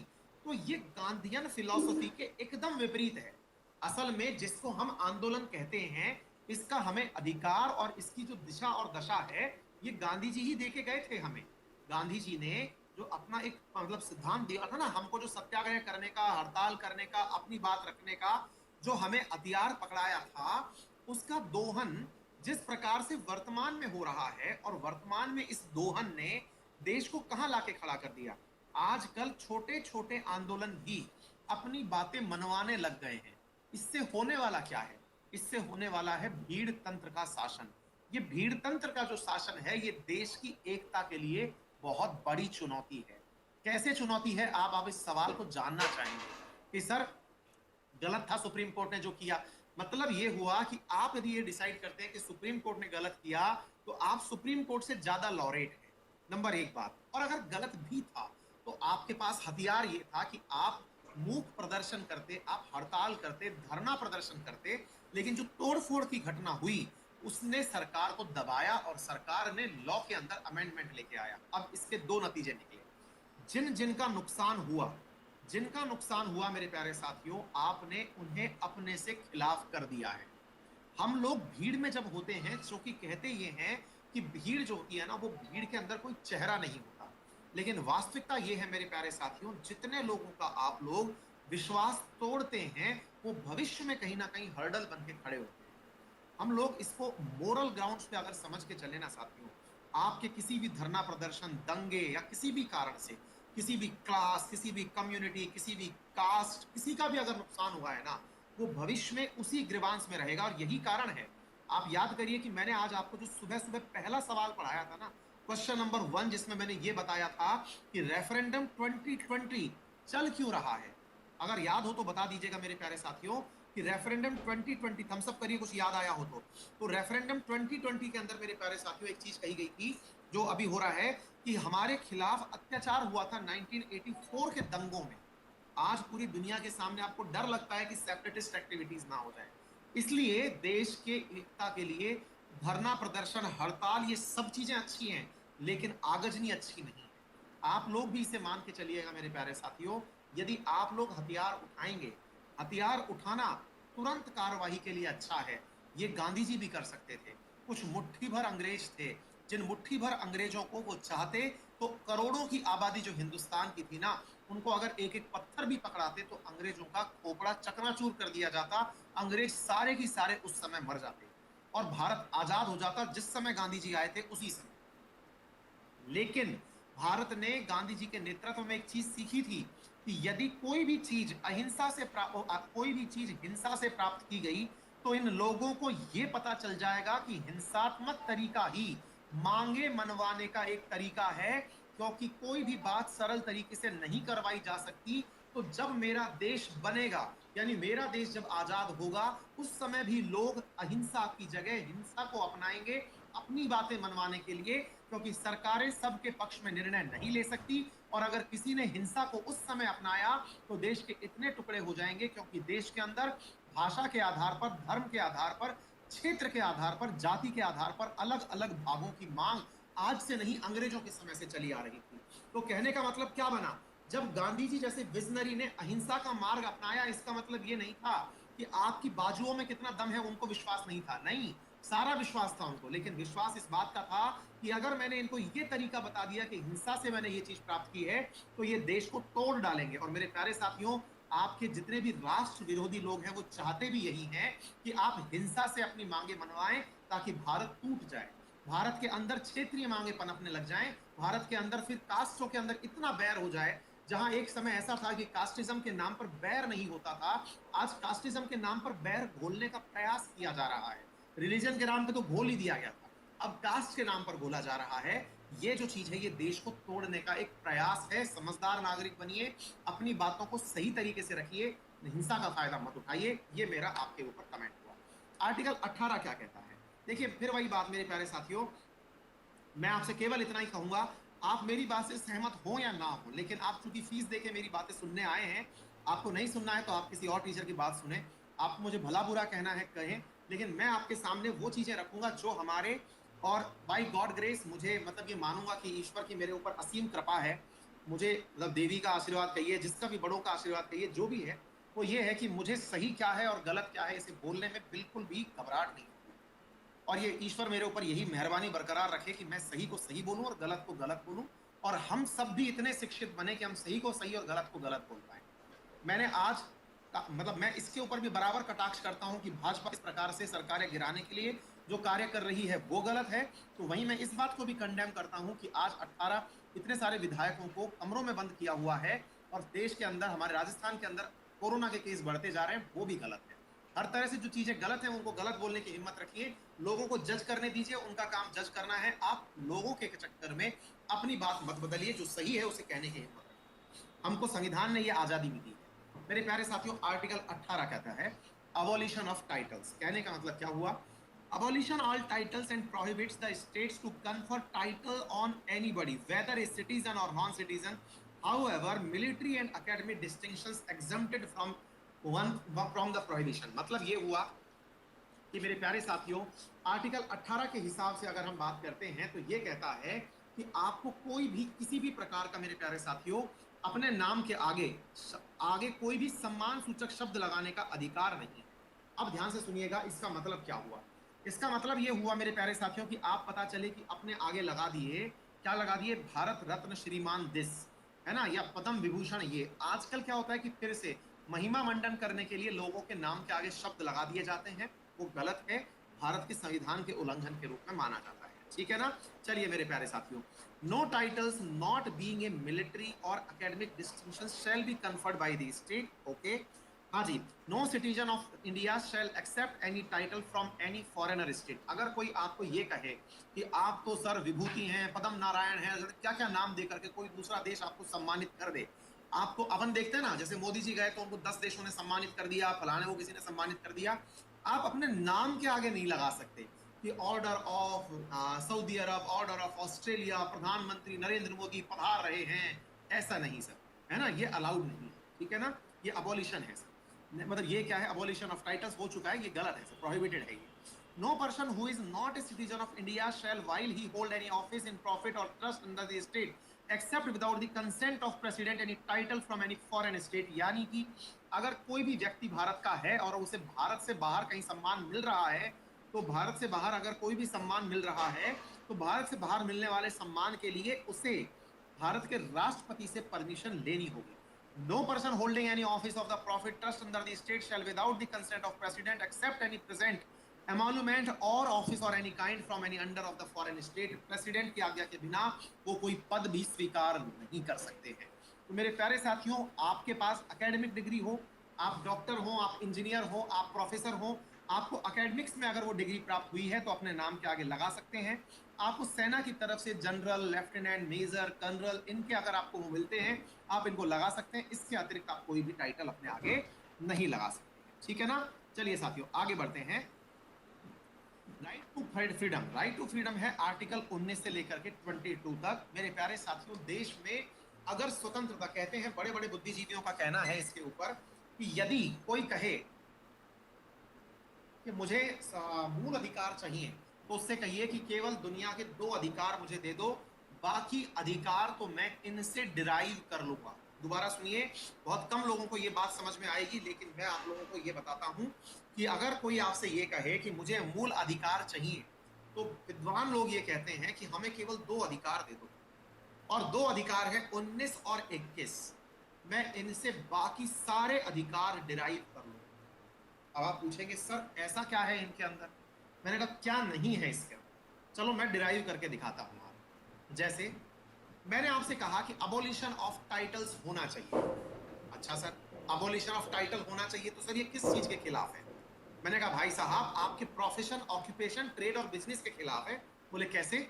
तो ये गांधीयन फिलॉसफी के एकदम विपरीत है। असल में जिसको हम आंदोलन कहते हैं इसका हमें अधिकार और इसकी जो दिशा और दशा है ये गांधी जी ही देके गए थे हमें। गांधी जी ने जो अपना एक मतलब सिद्धांत दिया था ना हमको, जो सत्याग्रह करने का, हड़ताल करने का, अपनी बात रखने का, जो हमें हथियार पकड़ाया था, उसका दोहन जिस प्रकार से वर्तमान में हो रहा है और वर्तमान में इस दोहन ने देश को कहां लाके खड़ा कर दिया। आजकल छोटे छोटे आंदोलन भी अपनी बातें मनवाने लग गए हैं। इससे होने वाला क्या है? इससे होने वाला है भीड़ तंत्र का शासन। ये भीड़ तंत्र का जो शासन है ये देश की एकता के लिए बहुत बड़ी चुनौती है। कैसे चुनौती है आप इस सवाल को जानना चाहेंगे कि सर गलत था सुप्रीम कोर्ट ने जो किया। मतलब ये हुआ कि आप यदि ये डिसाइड करते हैं कि सुप्रीम कोर्ट ने गलत किया तो आप सुप्रीम कोर्ट से ज्यादा लॉरेट हैं, नंबर एक बात। और अगर गलत भी था तो आपके पास हथियार ये था कि आप मूक प्रदर्शन करते, आप हड़ताल करते, धरना प्रदर्शन करते, लेकिन जो तोड़फोड़ की घटना हुई उसने सरकार को दबाया और सरकार ने लॉ के अंदर अमेंडमेंट लेके आया। अब इसके दो नतीजे निकले। जिनका नुकसान हुआ मेरे प्यारे साथियों, आपने उन्हें अपने से खिलाफ कर दिया है। हम लोग भीड़ में जब होते हैं, क्योंकि कहते ये हैं कि भीड़ जो होती है ना वो भीड़ के अंदर कोई चेहरा नहीं होता, लेकिन वास्तविकता ये है मेरे प्यारे साथियों, जितने लोगों का आप लोग विश्वास तोड़ते हैं वो भविष्य में कहीं ना कहीं हर्डल बन के खड़े होते हैं। हम लोग इसको मोरल ग्राउंड्स पे अगर समझ के चले ना साथियों, आपके किसी भी धरना प्रदर्शन, दंगे या किसी भी कारण से किसी भी क्लास, किसी भी कम्युनिटी, किसी भी कास्ट, किसी का भी अगर नुकसान हुआ है ना वो भविष्य में उसी ग्रीवांस में रहेगा। और यही कारण है, आप याद करिए कि मैंने आज आपको जो सुबह सुबह पहला सवाल पढ़ाया था ना, क्वेश्चन नंबर 1, जिसमें मैंने ये बताया था कि रेफरेंडम 2020 चल क्यों रहा है। अगर याद हो तो बता दीजिएगा मेरे प्यारे साथियों कि रेफरेंडम 2020, थम्स अप करिए कुछ याद आया हो तो रेफरेंडम 2020 के अंदर मेरे प्यारे साथियों एक चीज कही गई थी जो अभी हो रहा है कि हमारे खिलाफ अत्याचार हुआ था 1984 के दंगों में। आज पूरी दुनिया के सामने आपको डर लगता है कि सेपरेटिस्ट एक्टिविटीज ना हो जाए, इसलिए देश के एकता के लिए धरना प्रदर्शन, हड़ताल, ये सब चीजें अच्छी हैं लेकिन आगजनी अच्छी नहीं है। आप लोग भी इसे मान के चलिएगा मेरे प्यारे साथियों, यदि आप लोग हथियार उठाएंगे, हथियार उठाना तुरंत कार्रवाई के लिए अच्छा है। ये गांधी जी भी कर सकते थे। कुछ मुट्ठी भर अंग्रेज थे, जिन मुट्ठी भर अंग्रेजों को वो चाहते तो करोड़ों की आबादी जो हिंदुस्तान की थी ना, उनको अगर एक एक पत्थर भी पकड़ाते तो अंग्रेजों का खोपड़ा चकनाचूर कर दिया जाता। अंग्रेज सारे की सारे उस समय मर जाते और भारत आजाद हो जाता जिस समय गांधी जी आए थे उसी समय। लेकिन भारत ने गांधी जी के नेतृत्व में एक चीज सीखी थी कि यदि कोई भी चीज अहिंसा से कोई भी चीज हिंसा से प्राप्त की गई तो इन लोगों को यह पता चल जाएगा कि हिंसात्मक तरीका ही मांगे मनवाने का एक तरीका है, क्योंकि कोई भी बात सरल तरीके से नहीं करवाई जा सकती। तो जब मेरा देश बनेगा, यानी मेरा देश जब आजाद होगा, उस समय भी लोग अहिंसा की जगह हिंसा को अपनाएंगे अपनी बातें मनवाने के लिए, क्योंकि सरकारें सबके पक्ष में निर्णय नहीं ले सकती। और अगर किसी ने हिंसा को उस समय अपनाया तो देश के इतने टुकड़े हो जाएंगे, क्योंकि देश के अंदर भाषा के आधार पर, धर्म के आधार पर, क्षेत्र के आधार पर, जाति के आधार पर अलग अलग भागों की मांग आज से नहीं अंग्रेजों के समय से चली आ रही थी। तो कहने का मतलब क्या बना, जब गांधी जी जैसे विजनरी ने अहिंसा का मार्ग अपनाया, इसका मतलब ये नहीं था कि आपकी बाजुओं में कितना दम है उनको विश्वास नहीं था, नहीं, सारा विश्वास था उनको। लेकिन विश्वास इस बात का था कि अगर मैंने इनको ये तरीका बता दिया कि हिंसा से मैंने ये चीज प्राप्त की है, तो ये देश को तोड़ डालेंगे। और मेरे प्यारे साथियों, आपके जितने भी राष्ट्र विरोधी लोग हैं वो चाहते भी यही हैं कि आप हिंसा से अपनी मांगे मनवाएं, ताकि भारत टूट जाए, भारत के अंदर क्षेत्रीय मांगे पनपने लग जाएं, भारत के अंदर फिर कास्टों के अंदर इतना बैर हो जाए। जहां एक समय ऐसा था कि कास्टिज्म के नाम पर बैर नहीं होता था, आज कास्टिज्म के नाम पर बैर घोलने का प्रयास किया जा रहा है। रिलीजन के नाम पे तो घोल ही दिया गया था, अब कास्ट के नाम पर घोला जा रहा है। ये जो चीज है ये देश को तोड़ने का एक प्रयास है। समझदार नागरिक बनिए, अपनी बातों को सही तरीके से रखिए, हिंसा का फायदा मत उठाइए। ये मेरा आपके ऊपर कमेंट हुआ। आर्टिकल 18 क्या कहता है, देखिए फिर वही बात मेरे प्यारे साथियों, मैं आपसे केवल इतना ही कहूंगा, आप मेरी बात से सहमत हो या ना हो, लेकिन आप चूंकि फीस देके मेरी बातें सुनने आए हैं, आपको नहीं सुनना है तो आप किसी और टीचर की बात सुने। आप मुझे भला बुरा कहना है कहें, लेकिन मैं आपके सामने वो चीजें रखूंगा जो हमारे, और बाय गॉड ग्रेस मुझे मतलब ये मानूंगा कि ईश्वर की मेरे ऊपर असीम कृपा है, मुझे मतलब देवी का आशीर्वाद कहिए, जिसका भी बड़ों का आशीर्वाद कहिए, जो भी है, वो ये है कि मुझे सही क्या है और गलत क्या है इसे बोलने में बिल्कुल भी घबराहट नहीं। और ये ईश्वर मेरे ऊपर यही मेहरबानी बरकरार रखे कि मैं सही को सही बोलूं और गलत को गलत बोलूं, और हम सब भी इतने शिक्षित बने कि हम सही को सही और गलत को गलत बोल पाए। मैंने आज मतलब मैं इसके ऊपर भी बराबर कटाक्ष करता हूं कि भाजपा इस प्रकार से सरकारें गिराने के लिए जो कार्य कर रही है वो गलत है। तो वहीं मैं इस बात को भी कंडेम करता हूं कि आज 18 इतने सारे विधायकों को कमरों में बंद किया हुआ है, और देश के अंदर, हमारे राजस्थान के अंदर कोरोना के केस बढ़ते जा रहे हैं, वो भी गलत है। हर तरह से जो चीजें गलत है उनको गलत बोलने की हिम्मत रखिए, लोगों को जज करने दीजिए, उनका काम जज करना है। आप लोगों के चक्कर में अपनी बात मत बदलिए, जो सही है उसे कहने की हिम्मत रखिए। हमको संविधान ने यह आजादी भी दी है। मेरे प्यारे साथियों, आर्टिकल 18 कहता है अबॉलिशन ऑफ टाइटल्स। कहने का मतलब क्या हुआ, abolition all titles and prohibits the states to confer title on anybody whether a citizen or non-citizen. However, military and academic distinctions exempted from the prohibition। मतलब ये हुआ कि मेरे प्यारे साथियों, आर्टिकल 18 के हिसाब से अगर हम बात करते हैं तो ये कहता है कि आपको कोई भी किसी भी प्रकार का, मेरे प्यारे साथियों, अपने नाम के आगे कोई भी सम्मान सूचक शब्द लगाने का अधिकार नहीं है। अब ध्यान से सुनिएगा, इसका मतलब क्या हुआ। इसका मतलब ये हुआ मेरे प्यारे साथियों कि आप पता चले कि अपने आगे लगा दिए, क्या लगा दिए, भारत रत्न श्रीमान दिस, है ना, या पद्म विभूषण। ये आजकल क्या होता है कि फिर से महिमा मंडन करने के लिए लोगों के नाम के आगे शब्द लगा दिए जाते हैं, वो गलत है, भारत के संविधान के उल्लंघन के रूप में माना जाता है। ठीक है ना। चलिए मेरे प्यारे साथियों, no titles not being a military और academic distinction shall be conferred by the state. Okay, हाँ जी। No citizen of India shall accept any title from any foreigner state. अगर कोई आपको ये कहे कि आप तो सर विभूति हैं, पद्म नारायण हैं, क्या क्या नाम दे करके कोई दूसरा देश आपको सम्मानित कर दे, आपको अपन देखते हैं ना, जैसे मोदी जी गए तो उनको 10 देशों ने सम्मानित कर दिया, फलाने को किसी ने सम्मानित कर दिया, आप अपने नाम के आगे नहीं लगा सकते कि order of Saudi Arab, order of Australia, प्रधानमंत्री नरेंद्र मोदी पधार रहे हैं, ऐसा नहीं सर, है ना, ये अलाउड नहीं है। ठीक है ना, ये अबॉलिशन है सर, मतलब ये क्या है, अबॉलिशन ऑफ टाइटल्स हो चुका है, ये गलत है सर, प्रोहिबिटेड है ये। No person who is not a citizen of India shall while he hold any office in profit और trust under the state except without the consent of president any title from any foreign state. यानी कि अगर कोई भी व्यक्ति भारत का है और उसे भारत से बाहर कहीं सम्मान मिल रहा है, तो भारत से बाहर अगर कोई भी सम्मान मिल रहा है, तो भारत से बाहर मिलने वाले सम्मान के लिए उसे भारत के राष्ट्रपति से परमिशन लेनी होगी। No person holding any office of the profit trust under the state shall without the consent of president accept any present एमोलुमेंट और ऑफिस और any kind from any under of the foreign state, president की आज्ञा के बिना वो कोई पद भी स्वीकार नहीं कर सकते हैं। तो मेरे प्यारे साथियों, आपके पास एकेडमिक डिग्री हो, आप डॉक्टर हो, आप इंजीनियर हो, आप प्रोफेसर हो, आपको एकेडमिक्स में अगर वो डिग्री प्राप्त हुई है तो अपने नाम के आगे लगा सकते हैं। आपको सेना की तरफ से जनरल, लेफ्टिनेंट, मेजर, कर्नल, इनके अगर आपको वो मिलते हैं, आप इनको लगा सकते हैं। इससे अतिरिक्त आप कोई भी टाइटल अपने आगे नहीं लगा सकते हैं। ठीक है ना? चलिए साथियों, आगे बढ़ते हैं। Right to freedom, right to freedom है आर्टिकल 19 से लेकर के 22 तक। मेरे प्यारे साथियों, देश में अगर स्वतंत्रता, कहते हैं बड़े बड़े बुद्धिजीवियों का कहना है इसके ऊपर कि यदि कोई कहे कि मुझे मूल अधिकार चाहिए, तो उससे कहिए कि केवल दुनिया के 2 अधिकार मुझे दे दो, बाकी अधिकार तो मैं इनसे डिराइव कर लूंगा। दोबारा सुनिए, बहुत कम लोगों को यह बात समझ में आएगी, लेकिन मैं आप लोगों को यह बताता हूं कि अगर कोई आपसे ये कहे कि मुझे मूल अधिकार चाहिए, तो विद्वान लोग ये कहते हैं कि हमें केवल 2 अधिकार दे दो, और 2 अधिकार है 19 और 21। मैं इनसे बाकी सारे अधिकार डिराइव कर लूंगा। अब आप पूछेंगे सर ऐसा क्या है इनके अंदर? मैंने कहा क्या नहीं है इसके अंदर, चलो मैं डिराइव करके दिखाता हूं आपको। जैसे मैंने आपसे कहा कि अबोलिशन ऑफ टाइटल्स होना चाहिए। अच्छा सर, अबोलिशन ऑफ टाइटल होना चाहिए, तो सर ये किस चीज के खिलाफ है? मैंने कहा भाई साहब, आपके प्रोफेशन, ऑक्यूपेशन, ट्रेड और बिजनेस के खिलाफ है। बोले कैसे?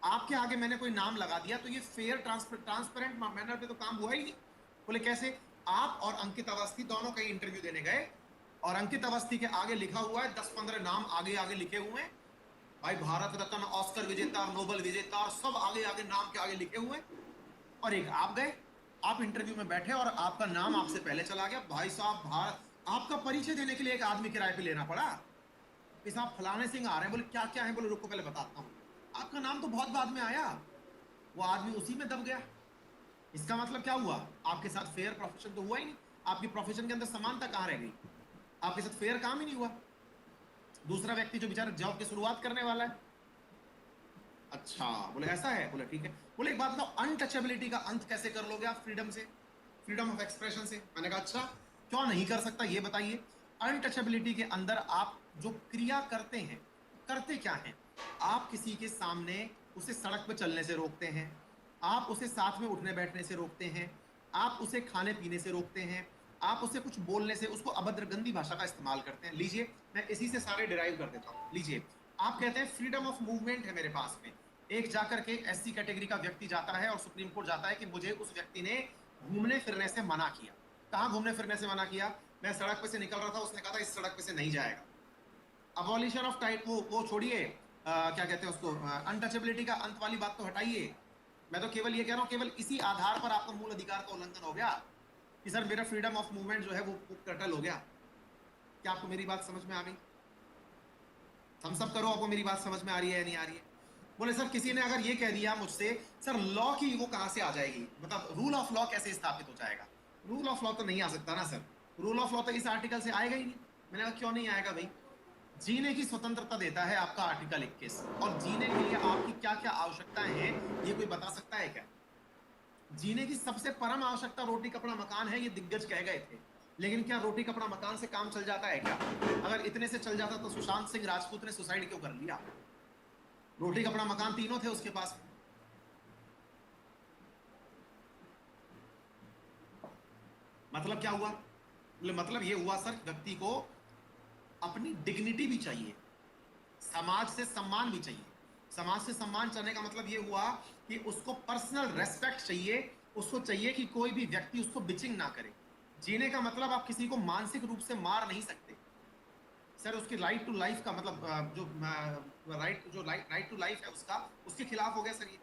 आपके आगे मैंने कोई नाम लगा दिया तो ये फेयर ट्रांसपेरेंट मैनर पे तो काम हुआ ही नहीं। बोले कैसे? आप और अंकित अवस्थी दोनों कहीं इंटरव्यू देने गए, और अंकित अवस्थी के आगे लिखा हुआ है 10-15 नाम आगे आगे लिखे हुए हैं। भाई भारत रत्न, ऑस्कर विजेता, नोबेल विजेता, सब आगे आगे नाम के आगे लिखे हुए हैं। और एक आप गए, आप इंटरव्यू में बैठे और आपका नाम आपसे पहले चला गया। भाई साहब, भारत, आपका परिचय देने के लिए एक आदमी किराए पे लेना पड़ा कि साहब फलाने सिंह आ रहे हैं। बोले क्या क्या है? बोले रुको पहले बताता हूँ। आपका नाम तो बहुत बाद में आया, वो आदमी उसी में दब गया। इसका मतलब क्या हुआ? आपके साथ फेयर प्रोफेशन तो हुआ ही नहीं। आपकी प्रोफेशन के अंदर समानता कहां रह गई? आपके साथ फेयर काम ही नहीं हुआ। दूसरा व्यक्ति जो बेचारा जॉब की शुरुआत करने वाला है, अच्छा बोले ऐसा है? बोले ठीक है। बोले एक बात बताओ, अनटचेबिलिटी का अंत कैसे कर लोगे आप फ्रीडम से, फ्रीडम ऑफ एक्सप्रेशन से? मैंने कहा अच्छा, क्यों नहीं कर सकता ये बताइए। अनटचेबिलिटी के अंदर आप जो क्रिया करते हैं, करते क्या हैं? आप किसी के सामने उसे सड़क पर चलने से रोकते हैं, आप उसे साथ में उठने बैठने से रोकते हैं, आप उसे खाने पीने से रोकते हैं, आप उसे कुछ बोलने से, उसको अभद्र गंदी भाषा का इस्तेमाल करते हैं। लीजिए, मैं इसी से सारे डिराइव कर देता हूं। लीजिए, आप कहते हैं फ्रीडम ऑफ मूवमेंट है मेरे पास में। एक जाकर के एससी कैटेगरी का व्यक्ति जाता है और सुप्रीम कोर्ट जाता है कि मुझे उस व्यक्ति ने घूमने फिरने से मना किया। कहां घूमने फिरने से मना किया? मैं सड़क पे से निकल रहा था, उसने कहा था इस सड़क पे से नहीं जाएगा। अबॉलिशन ऑफ टाइट, वो छोड़िए, क्या कहते हैं उसको, अनटचेबिलिटी का अंत वाली बात तो हटाइए। मैं तो केवल ये कह रहा हूं, केवल इसी आधार पर आपका मूल अधिकार का उल्लंघन हो गया कि सर मेरा फ्रीडम ऑफ मूवमेंट जो है वो कटल हो गया। क्या आपको मेरी बात समझ में आ गई? हम सब करो, आपको मेरी बात समझ में आ रही है या नहीं आ रही है? बोले सर किसी ने अगर ये कह दिया मुझसे, सर लॉ की वो कहां से आ जाएगी, मतलब रूल ऑफ लॉ कैसे स्थापित हो जाएगा? रूल ऑफ लॉ तो नहीं आ सकता ना सर, रूल ऑफ लॉ तो इस आर्टिकल से आएगा ही नहीं। मैंने कहा क्यों नहीं आएगा भाई? जीने की स्वतंत्रता देता है आपका आर्टिकल 21, और जीने के लिए आपकी क्या क्या आवश्यकताएं हैं ये कोई बता सकता है क्या? जीने की सबसे परम आवश्यकता रोटी कपड़ा मकान है, ये दिग्गज कह गए थे। लेकिन क्या रोटी कपड़ा मकान से काम चल जाता है क्या? अगर इतने से चल जाता तो सुशांत सिंह राजपूत ने सुसाइड क्यों कर लिया? रोटी कपड़ा मकान तीनों थे उसके पास। मतलब क्या हुआ? मतलब ये हुआ सर, व्यक्ति को अपनी डिग्निटी भी चाहिए, समाज से सम्मान भी चाहिए। समाज से सम्मान चाहने का मतलब ये हुआ कि उसको पर्सनल रेस्पेक्ट चाहिए, उसको चाहिए कि कोई भी व्यक्ति उसको बिचिंग ना करे। जीने का मतलब आप किसी को मानसिक रूप से मार नहीं सकते सर। उसकी राइट टू लाइफ का मतलब जो राइट टू लाइफ है उसका, उसके खिलाफ हो गया सर ये।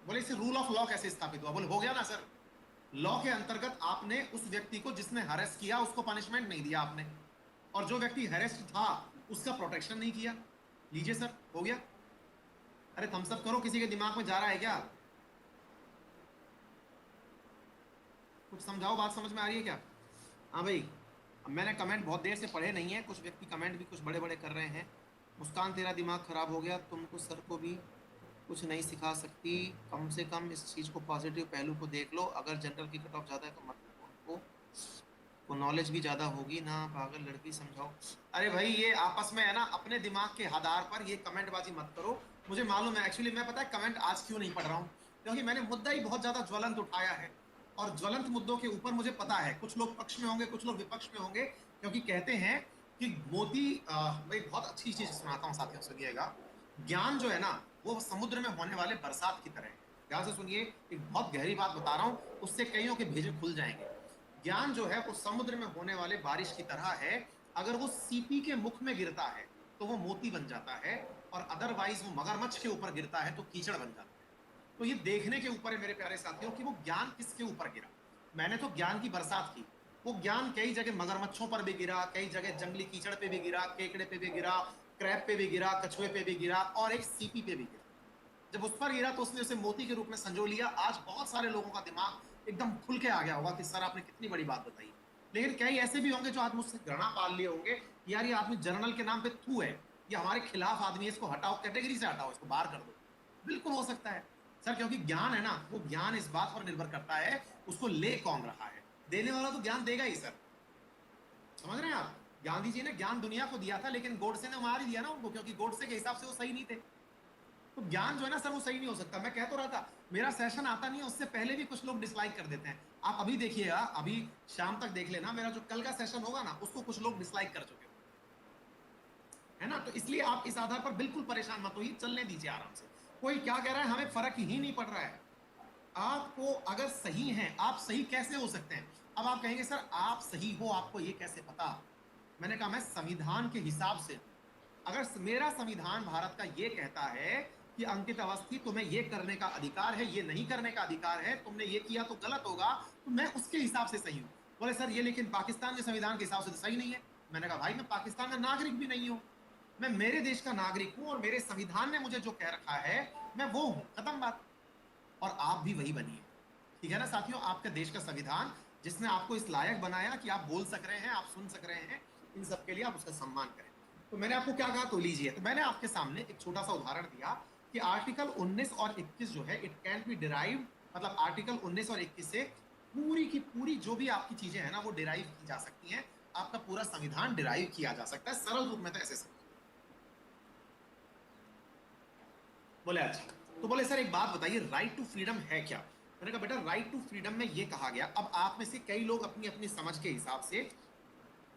बोले इसे रूल ऑफ लॉ कैसे स्थापित हुआ? बोले हो गया ना सर, लॉ के अंतर्गत आपने उस व्यक्ति को जिसने हरेस किया उसको पनिशमेंट नहीं दिया आपने, और जो व्यक्ति हरेस्ट था उसका प्रोटेक्शन नहीं किया। लीजिए सर, हो गया। अरे थम्स अप करो, किसी के दिमाग में जा रहा है क्या? कुछ समझाओ, बात समझ में आ रही है क्या? हाँ भाई, अब मैंने कमेंट बहुत देर से पढ़े नहीं है, कुछ व्यक्ति कमेंट भी कुछ बड़े बड़े कर रहे हैं। मुस्कान तेरा दिमाग खराब हो गया, तुमको सर को भी कुछ नहीं सिखा सकती, कम से कम इस चीज़ को पॉजिटिव पहलू को देख लो। अगर जनरल की कट ऑफ ज़्यादा है तो मत उनको को नॉलेज भी ज्यादा होगी ना, पागल लड़की समझाओ। अरे भाई ये आपस में है ना, अपने दिमाग के आधार पर ये कमेंटबाजी मत करो। मुझे मालूम है एक्चुअली, मैं पता है कमेंट आज क्यों नहीं पढ़ रहा हूँ, क्योंकि मैंने मुद्दा ही बहुत ज्यादा ज्वलंत उठाया है। और ज्वलंत मुद्दों के ऊपर मुझे पता है कुछ लोग पक्ष में होंगे, कुछ लोग विपक्ष में होंगे, क्योंकि कहते हैं कि मोदी मैं बहुत अच्छी चीज सुनाता हूँ साथियों, सुनिएगा। ज्ञान जो है ना, वो समुद्र में होने वाले बरसात की तरह है। ध्यान से सुनिए, एक बहुत गहरी बात बता रहा हूँ, उससे कईयों के भेजे खुल जाएंगे। ज्ञान जो है वो समुद्र में होने वाले बारिश की तरह है। अगर वो सीपी के मुख में गिरता है तो वो मोती बन जाता है, और अदरवाइज वो मगरमच्छ के ऊपर गिरता है तो कीचड़ बन जाता है। तो ये देखने के ऊपर है मेरे प्यारे साथियों कि वो ज्ञान किसके ऊपर गिरा। मैंने तो ज्ञान की बरसात की। वो ज्ञान कई जगह मगरमच्छों पर भी गिरा, कई जगह जंगली कीचड़ पे भी गिरा, केकड़े पे भी गिरा, क्रैब पे भी गिरा, कछुए पे भी गिरा, और एक सीपी पे भी गिरा। जब उस पर गिरा तो उसने उसे मोती के रूप में संजो लिया। आज बहुत सारे लोगों का दिमाग एकदम खुल के आ गया होगा कि सर आपने कितनी बड़ी बात बताई। लेकिन कई ऐसे भी होंगे जो आज मुझसे घृणा पाल लिए होंगे कि यार ये आदमी जर्नल के नाम पे थू है, ये हमारे खिलाफ आदमी है, इसको हटाओ, कैटेगरी से हटाओ, इसको बाहर कर दो। बिल्कुल हो सकता है सर, क्योंकि ज्ञान है ना, वो ज्ञान इस बात पर निर्भर करता है उसको ले कौन रहा है। देने वाला तो ज्ञान देगा ही सर, समझ रहे हैं आप। गांधी जी ने ज्ञान दुनिया को दिया था, लेकिन गोडसे ने मार ही दिया ना उनको, क्योंकि गोडसे के हिसाब से वो सही नहीं थे। तो ज्ञान जो है ना सर, वो सही नहीं हो सकता। मैं कह तो रहा था मेरा सेशन आता नहीं है, उससे पहले भी कुछ लोग डिसलाइक कर देते हैं। आप अभी देखिएगा, अभी शाम तक देख लेना, मेरा जो कल का सेशन होगा ना उसको कुछ लोग डिसलाइक कर चुके है ना। तो इसलिए आप इस आधार पर बिल्कुल परेशान मत होइए, चलने दीजिए आराम से। कोई क्या कह रहा है, हमें फर्क ही नहीं पड़ रहा है। आपको अगर सही है, आप सही कैसे हो सकते हैं। अब आप कहेंगे सर आप सही हो, आपको ये कैसे पता। मैंने कहा मैं संविधान के हिसाब से, अगर मेरा संविधान भारत का ये कहता है कि अंकित अवस्थी तुम्हें ये करने का अधिकार है, ये नहीं करने का अधिकार है, तुमने ये किया तो गलत होगा, तो मैं उसके हिसाब से सही हूं। बोले सर ये लेकिन पाकिस्तान के संविधान के हिसाब से तो सही नहीं है। मैंने कहा भाई मैं पाकिस्तान का नागरिक भी नहीं हूं, मैं मेरे देश का नागरिक हूं, और मेरे संविधान ने मुझे जो कह रखा है मैं वो हूं, खत्म बात। और आप भी वही बनिए, ठीक है ना साथियों। आपके देश का संविधान जिसने आपको इस लायक बनाया कि आप बोल सक रहे हैं, आप सुन सक रहे हैं, इन सब के लिए आप उसका सम्मान करें। तो मैंने आपको क्या कहा, तो लीजिए। तो मैंने आपके सामने एक छोटा सा उदाहरण दिया कि आर्टिकल 19 और 21 जो है, इट कैन बी डिराइव, मतलब आर्टिकल 19 और 21 से पूरी की पूरी जो भी आपकी चीजें हैं ना वो डिराइव की जा सकती हैं। आपका पूरा संविधान डिराइव किया जा सकता है, सरल रूप में तो ऐसे समझो। बोले अच्छा, तो बोले सर एक बात बताइए, राइट टू फ्रीडम है क्या। मैंने कहा बेटा राइट टू फ्रीडम में ये कहा गया, अब आप में से कई लोग अपनी अपनी समझ के हिसाब से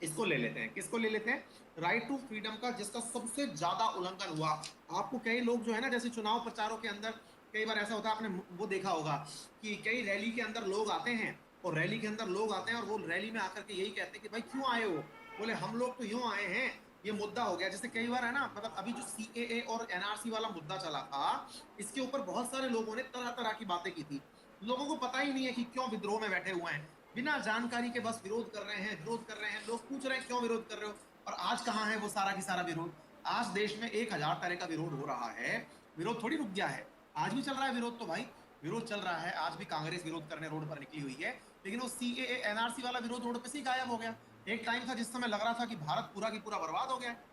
इसको ले लेते हैं। किसको ले लेते हैं, राइट टू फ्रीडम का, जिसका सबसे ज्यादा उल्लंघन हुआ। आपको कई लोग जो है ना, जैसे चुनाव प्रचारों के अंदर कई बार ऐसा होता है, आपने वो देखा होगा कि कई रैली के अंदर लोग आते हैं, और रैली के अंदर लोग आते हैं और वो रैली में आकर के यही कहते हैं कि भाई क्यों आए हो। बोले हम लोग तो यूं आए हैं, ये मुद्दा हो गया। जैसे कई बार है ना, मतलब अभी जो सीएए और एनआरसी वाला मुद्दा चला था, इसके ऊपर बहुत सारे लोगों ने तरह तरह की बातें की थी। लोगों को पता ही नहीं है कि क्यों विद्रोह में बैठे हुए हैं, बिना जानकारी के बस विरोध कर रहे हैं, विरोध कर रहे हैं। लोग पूछ रहे हैं क्यों विरोध कर रहे हो, और आज कहाँ है वो सारा की सारा विरोध। आज देश में 1000 तरह का विरोध हो रहा है, विरोध थोड़ी रुक गया है, आज भी चल रहा है विरोध। तो भाई विरोध चल रहा है, आज भी कांग्रेस विरोध करने रोड पर निकली हुई है, लेकिन वो सीएए एनआरसी वाला विरोध रोड पे से ही गायब हो गया। एक टाइम था जिस समय लग रहा था कि भारत पूरा की पूरा बर्बाद हो गया है,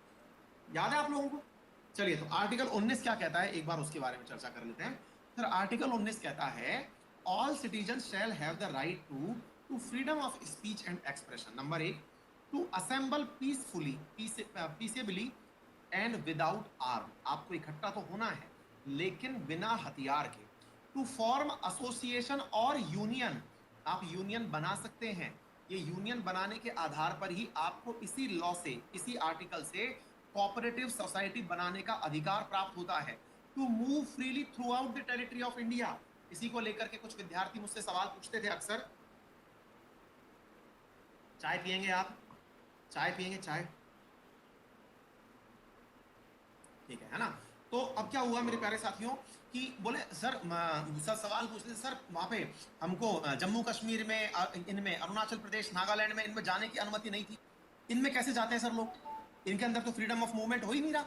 याद है आप लोगों को। चलिए, तो आर्टिकल 19 क्या कहता है, एक बार उसके बारे में चर्चा कर लेते हैं। सर आर्टिकल 19 कहता है all citizen shall have the right to freedom of speech and expression. Number 1, to assemble peacefully, peaceably and without arm. आपको इकट्ठा तो होना है लेकिन बिना हथियार के। टू फॉर्म एसोसिएशन और यूनियन, आप यूनियन बना सकते हैं। ये यूनियन बनाने के आधार पर ही आपको इसी लॉ से, इसी आर्टिकल से कोऑपरेटिव सोसाइटी बनाने का अधिकार प्राप्त होता है। To move freely throughout the territory of India. इसी को लेकर के कुछ विद्यार्थी मुझसे सवाल पूछते थे अक्सर। चाय पियेंगे आप, चाय पियेंगे, चाय, ठीक है ना। तो अब क्या हुआ मेरे प्यारे साथियों कि बोले सर सर सवाल पूछते थे, सर वहां पे हमको जम्मू कश्मीर में, इनमें अरुणाचल प्रदेश, नागालैंड में, इनमें जाने की अनुमति नहीं थी, इनमें कैसे जाते हैं सर लोग, इनके अंदर तो फ्रीडम ऑफ मूवमेंट हो ही नहीं रहा।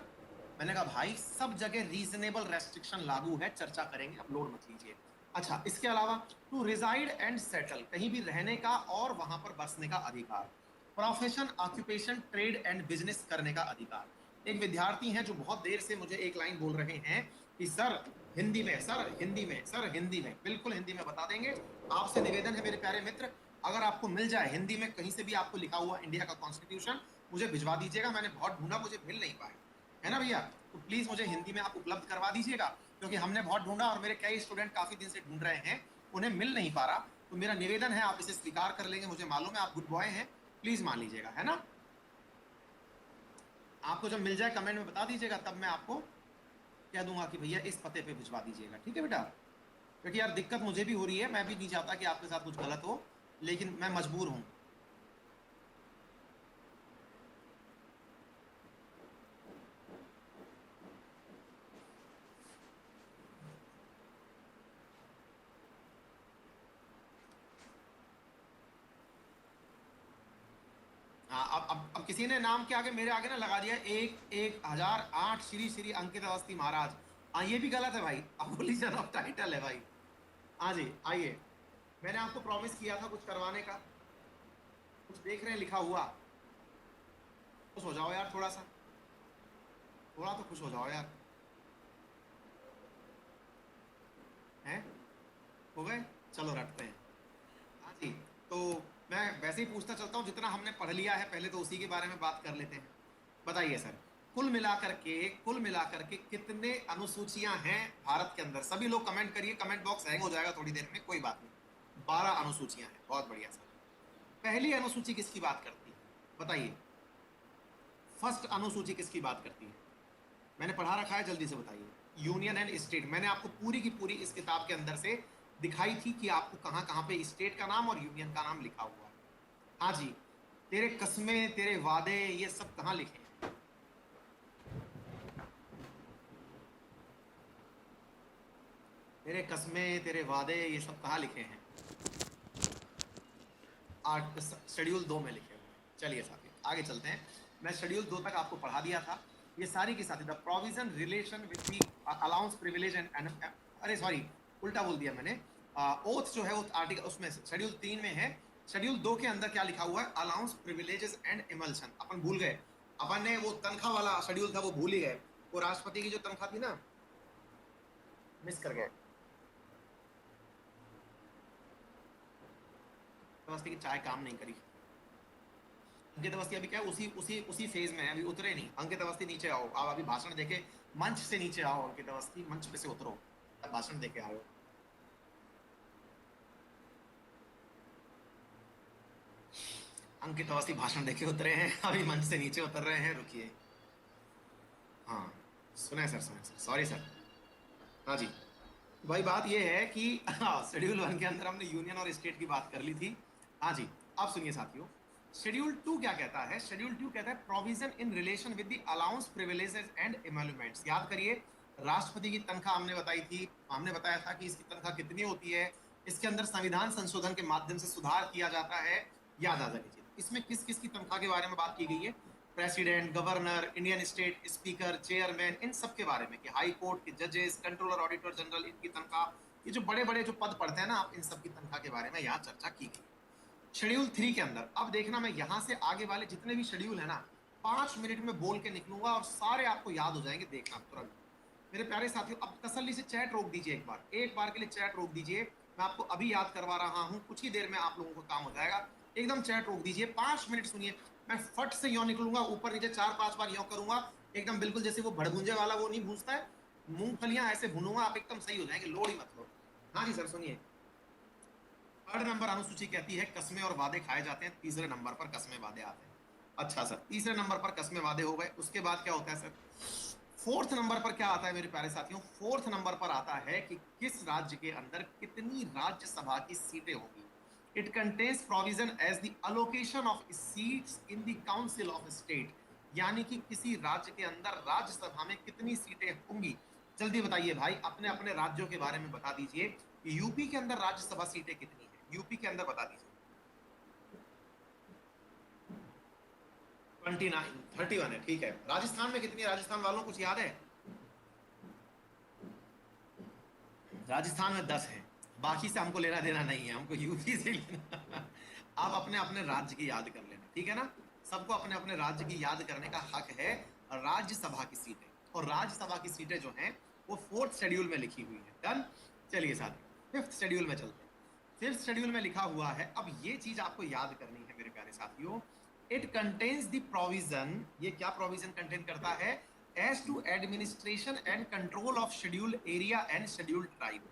मैंने कहा भाई सब जगह रीजनेबल रेस्ट्रिक्शन लागू है, चर्चा करेंगे, अब लोड मत लीजिए। अच्छा, इसके अलावा टू रिजाइड एंड सेटल, कहीं भी रहने का और वहां पर बसने का अधिकार। Profession, occupation, trade and business करने का अधिकार। एक विद्यार्थी हैं जो बहुत देर से मुझे एक लाइन बोल रहे हैं कि सर हिंदी में, सर हिंदी में, सर हिंदी में, बिल्कुल हिंदी में बता देंगे। आपसे निवेदन है मेरे प्यारे मित्र, अगर आपको मिल जाए हिंदी में कहीं से भी आपको लिखा हुआ इंडिया का कॉन्स्टिट्यूशन, मुझे भिजवा दीजिएगा। मैंने बहुत ढूंढा, मुझे मिल नहीं पाया, है ना भैया? तो प्लीज मुझे हिंदी में आप उपलब्ध करवा दीजिएगा, क्योंकि हमने बहुत ढूंढा और मेरे कई स्टूडेंट काफी दिन से ढूंढ रहे हैं, उन्हें मिल नहीं पा रहा। तो मेरा निवेदन है, आप इसे स्वीकार कर लेंगे, मुझे मालूम है आप गुड बॉय हैं, प्लीज मान लीजिएगा, है ना? आपको जब मिल जाए कमेंट में बता दीजिएगा, तब मैं आपको कह दूंगा कि भैया इस पते पे भिजवा दीजिएगा, ठीक है बेटा? क्योंकि यार दिक्कत मुझे भी हो रही है, मैं भी नहीं चाहता कि आपके साथ कुछ गलत हो, लेकिन मैं मजबूर हूं। हाँ, अब किसी ने नाम के आगे मेरे आगे ना लगा दिया 1008 श्री श्री अंकित अवस्थी महाराज। हाँ, ये भी गलत है भाई, अबोलिशन ऑफ टाइटल है भाई। हाँ जी, आइए। मैंने आपको प्रॉमिस किया था कुछ करवाने का, कुछ देख रहे हैं लिखा हुआ, खुश हो जाओ यार, थोड़ा सा, थोड़ा तो खुश हो जाओ यार। हैं? हो गए? चलो रखते हैं। हाँ जी, तो मैं वैसे ही पूछता चलता हूँ, जितना हमने पढ़ लिया है पहले तो उसी के बारे में बात कर लेते हैं। बताइए सर, कुल मिलाकर के कितने अनुसूचियां हैं भारत के अंदर? सभी लोग कमेंट करिए, कमेंट बॉक्स हैंग हो जाएगा थोड़ी देर में, कोई बात नहीं। 12 अनुसूचियां हैं, बहुत बढ़िया सर। पहली अनुसूची किसकी बात करती है, बताइए? फर्स्ट अनुसूची किसकी बात करती है? मैंने पढ़ा रखा है, जल्दी से बताइए। यूनियन एंड स्टेट, मैंने आपको पूरी की पूरी इस किताब के अंदर से दिखाई थी कि आपको कहां कहां पे स्टेट का नाम और यूनियन का नाम लिखा हुआ है। हाँ जी, तेरे कस्में तेरे वादे ये सब कहां लिखे हैं? तेरे कस्में तेरे वादे ये सब कहां लिखे हैं? आर्ट शेड्यूल 2 में लिखे हुए हैं। चलिए साथी आगे चलते हैं। मैं शेड्यूल 2 तक आपको पढ़ा दिया था। ये सारी की साथी the provision relation with the allowance privilege and, अरे सॉरी, उल्टा बोल दिया मैंने। ओथ जो है वो आर्टिकल उसमें शेड्यूल 3 में है। शेड्यूल 2 के अंदर क्या लिखा हुआ है? अलाउंस प्रिविलेजेस एंड इमल्शन। अपन भूल गए, अपन ने वो तनख्वाह वाला शेड्यूल था वो भूल ही गए। वो राष्ट्रपति की जो तनख्वाह थी ना, मिस कर गए। अवस्थी की चाय काम नहीं करी। अंकित अवस्थी अभी क्या है, उसी उसी उसी फेज में है, अभी उतरे नहीं। अंकित अवस्थी नीचे आओ, आप अभी भाषण देके मंच से नीचे आओ। अंकित अवस्थी मंच पे से उतरो, आप भाषण देके आओ। अंकित अवस्थी भाषण देके उतरे हैं, अभी मंच से नीचे उतर रहे हैं, रुकिए। हाँ, सुने सर, सुने सर, सॉरी सर। हाँ जी, भाई बात ये है कि शेड्यूल 1 के अंदर हमने यूनियन और स्टेट की बात कर ली थी। हाँ जी, अब सुनिए साथियों, शेड्यूल 2 क्या कहता है? शेड्यूल 2 कहता है provision in relation with the allowance privileges and emoluments. याद करिए, राष्ट्रपति की तनख्वाह हमने बताई थी, हमने बताया था कि इसकी तनख्वाह कितनी होती है। इसके अंदर संविधान संशोधन के माध्यम से सुधार किया जाता है, याद आ जानी चाहिए। इसमें किस किस की तनख्वाह के बारे में बात की गई है? President, governor, Indian state speaker, chairman, इन सब के बारे में, कि हाई कोर्ट के जजेस, कंट्रोलर, ऑडिटर जनरल, इनकी तनख्वाह, ये जो बड़े बड़े जो पद पढ़ते हैं ना आप, इन सब की तनख्वाह के बारे में यहाँ चर्चा की गई। शेड्यूल 3 के अंदर अब देखना, मैं यहाँ से आगे वाले जितने भी शेड्यूल है ना, 5 मिनट में बोल के निकलूंगा और सारे आपको याद हो जाएंगे, देखना तुरंत। मेरे प्यारे साथियों, अब तसल्ली से चैट रोक दीजिए, एक बार के लिए चैट रोक दीजिए। मैं आपको अभी याद करवा रहा हूँ, कुछ ही देर में आप लोगों को काम हो जाएगा। एकदम चैट रोक दीजिए, 5 मिनट सुनिए। मैं फट से यो निकलूंगा, ऊपर नीचे 4-5 बार यो करूंगा, एकदम बिल्कुल जैसे वो भड़भुंजे वाला वो नहीं भूंजता है, मूंगफलियां ऐसे भूनूंगा, आप एकदम सही हो जाएंगे, लोड ही मत लो। हाँ जी सर, सुनिए। 3rd नंबर अनुसूची कहती है कस्में और वादे खाए जाते हैं, तीसरे नंबर पर कस्में वादे आते हैं। अच्छा सर, तीसरे नंबर पर कस्में वादे हो गए, उसके बाद क्या होता है सर? 4th नंबर पर क्या आता है मेरे प्यारे साथियों? 4th नंबर पर आता है कि किस राज्य के अंदर कितनी राज्यसभा की सीटें होंगी। It contains provision as the allocation of seats in the council of state, यानी कि किसी राज्य के अंदर राज्यसभा में कितनी सीटें होंगी। जल्दी बताइए भाई, अपने अपने राज्यों के बारे में बता दीजिए कि यूपी के अंदर राज्यसभा सीटें कितनी है, यूपी के अंदर बता दीजिए। 29, 31 है, ठीक है। राजस्थान में कितनी है? राजस्थान वालों कुछ याद है? राजस्थान में 10 है, बाकी से हमको लेना देना नहीं है, हमको यूपी से लेना। आप अपने अपने राज्य की याद कर लेना, ठीक है ना? सबको अपने अपने राज्य की याद करने का हक है। राज्यसभा की सीटें, और राज्यसभा की सीटें जो हैं वो 4th शेड्यूल में लिखी हुई है। डन? चलिए साथियों, 5th शेड्यूल में चलते हैं। फिफ्थ शेड्यूल में लिखा हुआ है, अब ये चीज आपको याद करनी है मेरे प्यारे साथियों, इट कंटेन्स द प्रोविजन, ये क्या प्रोविजन कंटेन करता है, as to administration and control of schedule area and schedule tribe.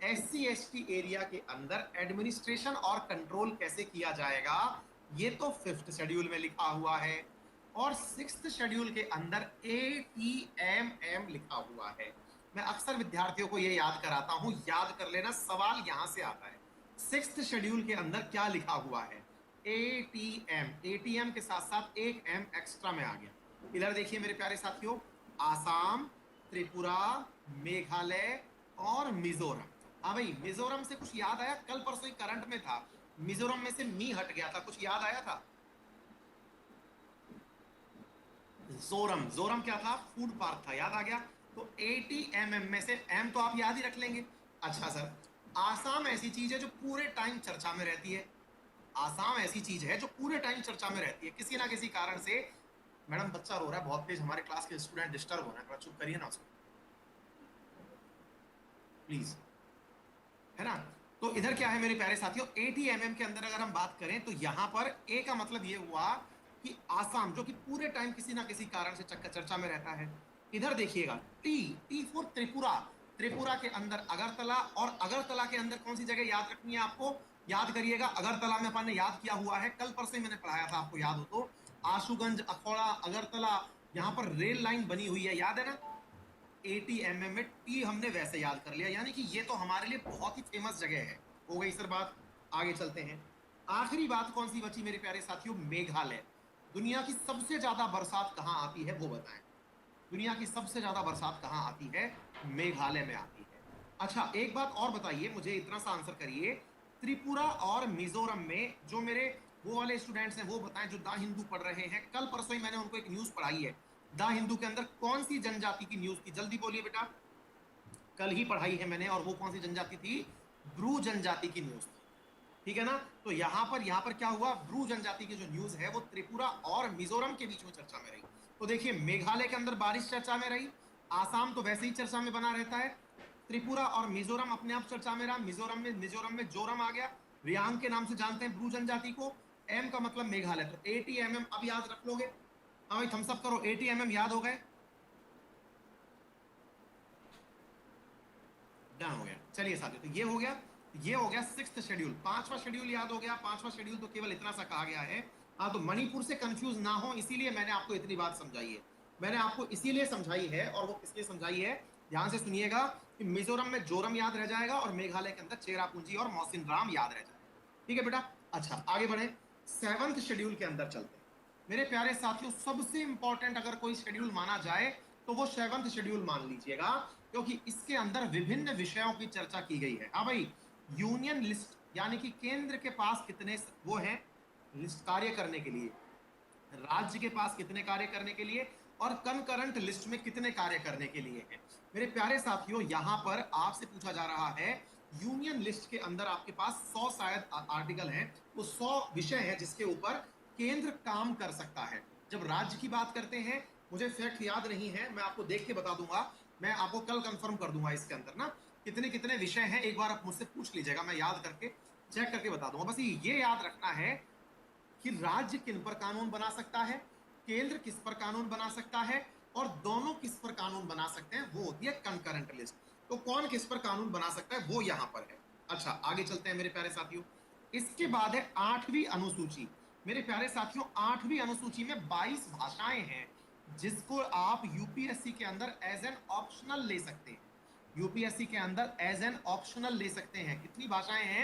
SC ST area के अंदर एडमिनिस्ट्रेशन और कंट्रोल कैसे किया जाएगा, ये तो फिफ्थ शेड्यूल में लिखा हुआ है। और सिक्स्थ शेड्यूल के अंदर ATMM लिखा हुआ है। मैं अक्सर विद्यार्थियों को ये याद कराता हूं, याद कर लेना, सवाल यहां से आता है। सिक्स्थ शेड्यूल के अंदर क्या लिखा हुआ है, ATM, ATM के साथ साथ एक M एक्स्ट्रा में आ गया। इधर देखिए मेरे प्यारे साथियों, आसाम, त्रिपुरा, मेघालय और मिजोरम। हाँ भाई, मिजोरम से कुछ याद आया, कल परसों ही करंट में था, मिजोरम में से मी हट गया था, कुछ याद आया था। जोरम, जोरम क्या था, फूड पार्क था, याद आ गया। तो ATMM में से M तो आप याद ही रख लेंगे। अच्छा सर, आसाम ऐसी चीज है जो पूरे टाइम चर्चा में रहती है, आसाम ऐसी चीज है जो पूरे टाइम चर्चा में रहती है, किसी ना किसी कारण से। मैडम बच्चा रो रहा है बहुत तेज, हमारे क्लास के स्टूडेंट डिस्टर्ब हो रहे हैं, थोड़ा चुप करिए ना उसको प्लीज, है ना। तो इधर क्या है मेरे प्यारे साथियों, ATMM के अंदर अगर हम बात करें तो यहां पर A का मतलब ये हुआ कि आसाम, जो कि पूरे टाइम किसी ना किसी कारण से चर्चा में रहता है। इधर देखिएगा, T फॉर त्रिपुरा, त्रिपुरा के अंदर अगरतला, और अगरतला के अंदर कौन सी जगह याद रखनी है आपको, याद करिएगा, अगरतला में अपन ने याद किया हुआ है, कल परसों मैंने पढ़ाया था, आपको याद हो तो, आशुगंज, अखौड़ा, अगरतला, यहाँ पर रेल लाइन बनी हुई है, याद है ना। ATMM में T हमने वैसे याद कर लिया, यानी कि ये तो हमारे लिए बहुत ही फेमस जगह है। हो गई सर बात, आगे चलते हैं। आखिरी बात कौन सी बची मेरे प्यारे साथियों, मेघालय। दुनिया की सबसे ज्यादा बरसात कहां आती है वो बताएं, दुनिया की सबसे ज्यादा बरसात कहां आती है, मेघालय में आती है। अच्छा एक बात और बताइए मुझे, इतना सा आंसर करिए, त्रिपुरा और मिजोरम में जो मेरे वो वाले स्टूडेंट्स हैं वो बताएं जो द हिंदू पढ़ रहे हैं, कल परसों ही मैंने उनको एक न्यूज पढ़ाई है, द हिंदू के अंदर कौन सी जनजाति की न्यूज थी, जल्दी बोलिए बेटा, कल ही पढ़ाई है मैंने, और वो कौन सी जनजाति थी, ब्रू जनजाति की न्यूज थी, ठीक है ना। तो यहां पर क्या हुआ, ब्रू जनजाति की जो न्यूज है वो त्रिपुरा और मिजोरम के बीच में चर्चा में रही। तो देखिए मेघालय के अंदर बारिश चर्चा में रही, आसाम तो वैसे ही चर्चा में बना रहता है, त्रिपुरा और मिजोरम अपने आप चर्चा में रहा, मिजोरम में जोरम आ गया, रियांग के नाम से जानते हैं ब्रू जनजाति को, एम का मतलब मेघालय, तो ATMM अब याद रख लोगे। हाँ भाई थम्स अप करो, ATMM याद हो गए, डन हो गया। चलिए साथियों, तो ये हो गया, ये हो गया सिक्स्थ शेड्यूल। पांचवा शेड्यूल याद हो गया, पांचवा शेड्यूल तो केवल इतना सा कहा गया है। हाँ, तो मणिपुर से कंफ्यूज ना हो इसीलिए मैंने आपको इतनी बात समझाई है, मैंने आपको इसीलिए समझाई है, और वो किसलिए समझाई है, ध्यान से सुनिएगा, कि मिजोरम में जोरम याद रह जाएगा और मेघालय के अंदर चेरापूंजी और मौसिन राम याद रह जाएगा, ठीक है बेटा। अच्छा आगे बढ़े, सेवंथ शेड्यूल के अंदर चलते हैं मेरे प्यारे साथियों। सबसे इंपॉर्टेंट अगर कोई शेड्यूल माना जाए तो वो सेवंथ शेड्यूल मान लीजिएगा, क्योंकि इसके अंदर विभिन्न विषयों की चर्चा की गई है। हाँ भाई, यूनियन लिस्ट, यानी कि केंद्र के पास कितने वो हैं लिस्ट कार्य करने के लिए, राज्य के पास कितने कार्य करने के लिए, और कंकरंट लिस्ट में कितने कार्य करने के लिए है। मेरे प्यारे साथियों, यहां पर आपसे पूछा जा रहा है, यूनियन लिस्ट के अंदर आपके पास 100 शायद आर्टिकल हैं, वो 100 विषय हैं जिसके ऊपर केंद्र काम कर सकता है। जब राज्य की बात करते हैं, मुझे फैक्ट याद नहीं है, मैं आपको देख के बता दूंगा, मैं आपको कल कंफर्म कर दूंगा इसके अंदर ना कितने कितने विषय हैं, एक बार आप मुझसे पूछ लीजिएगा, मैं याद करके चेक करके बता दूंगा। बस ये याद रखना है कि राज्य किन पर कानून बना सकता है, केंद्र किस पर कानून बना सकता है, और दोनों किस पर कानून बना सकते हैं, वो होती है कंकरेंट लिस्ट। तो कौन किस पर कानून बना सकता है वो यहां पर है। अच्छा आगे चलते हैं मेरे प्यारे साथियों, इसके बाद है आठवीं अनुसूची। मेरे प्यारे साथियों, आठवीं अनुसूची में 22 भाषाएं हैं जिसको आप यूपीएससी के अंदर एज एन ऑप्शनल ले सकते हैं, यूपीएससी के अंदर एज एन ऑप्शनल ले सकते हैं। कितनी भाषाएं हैं,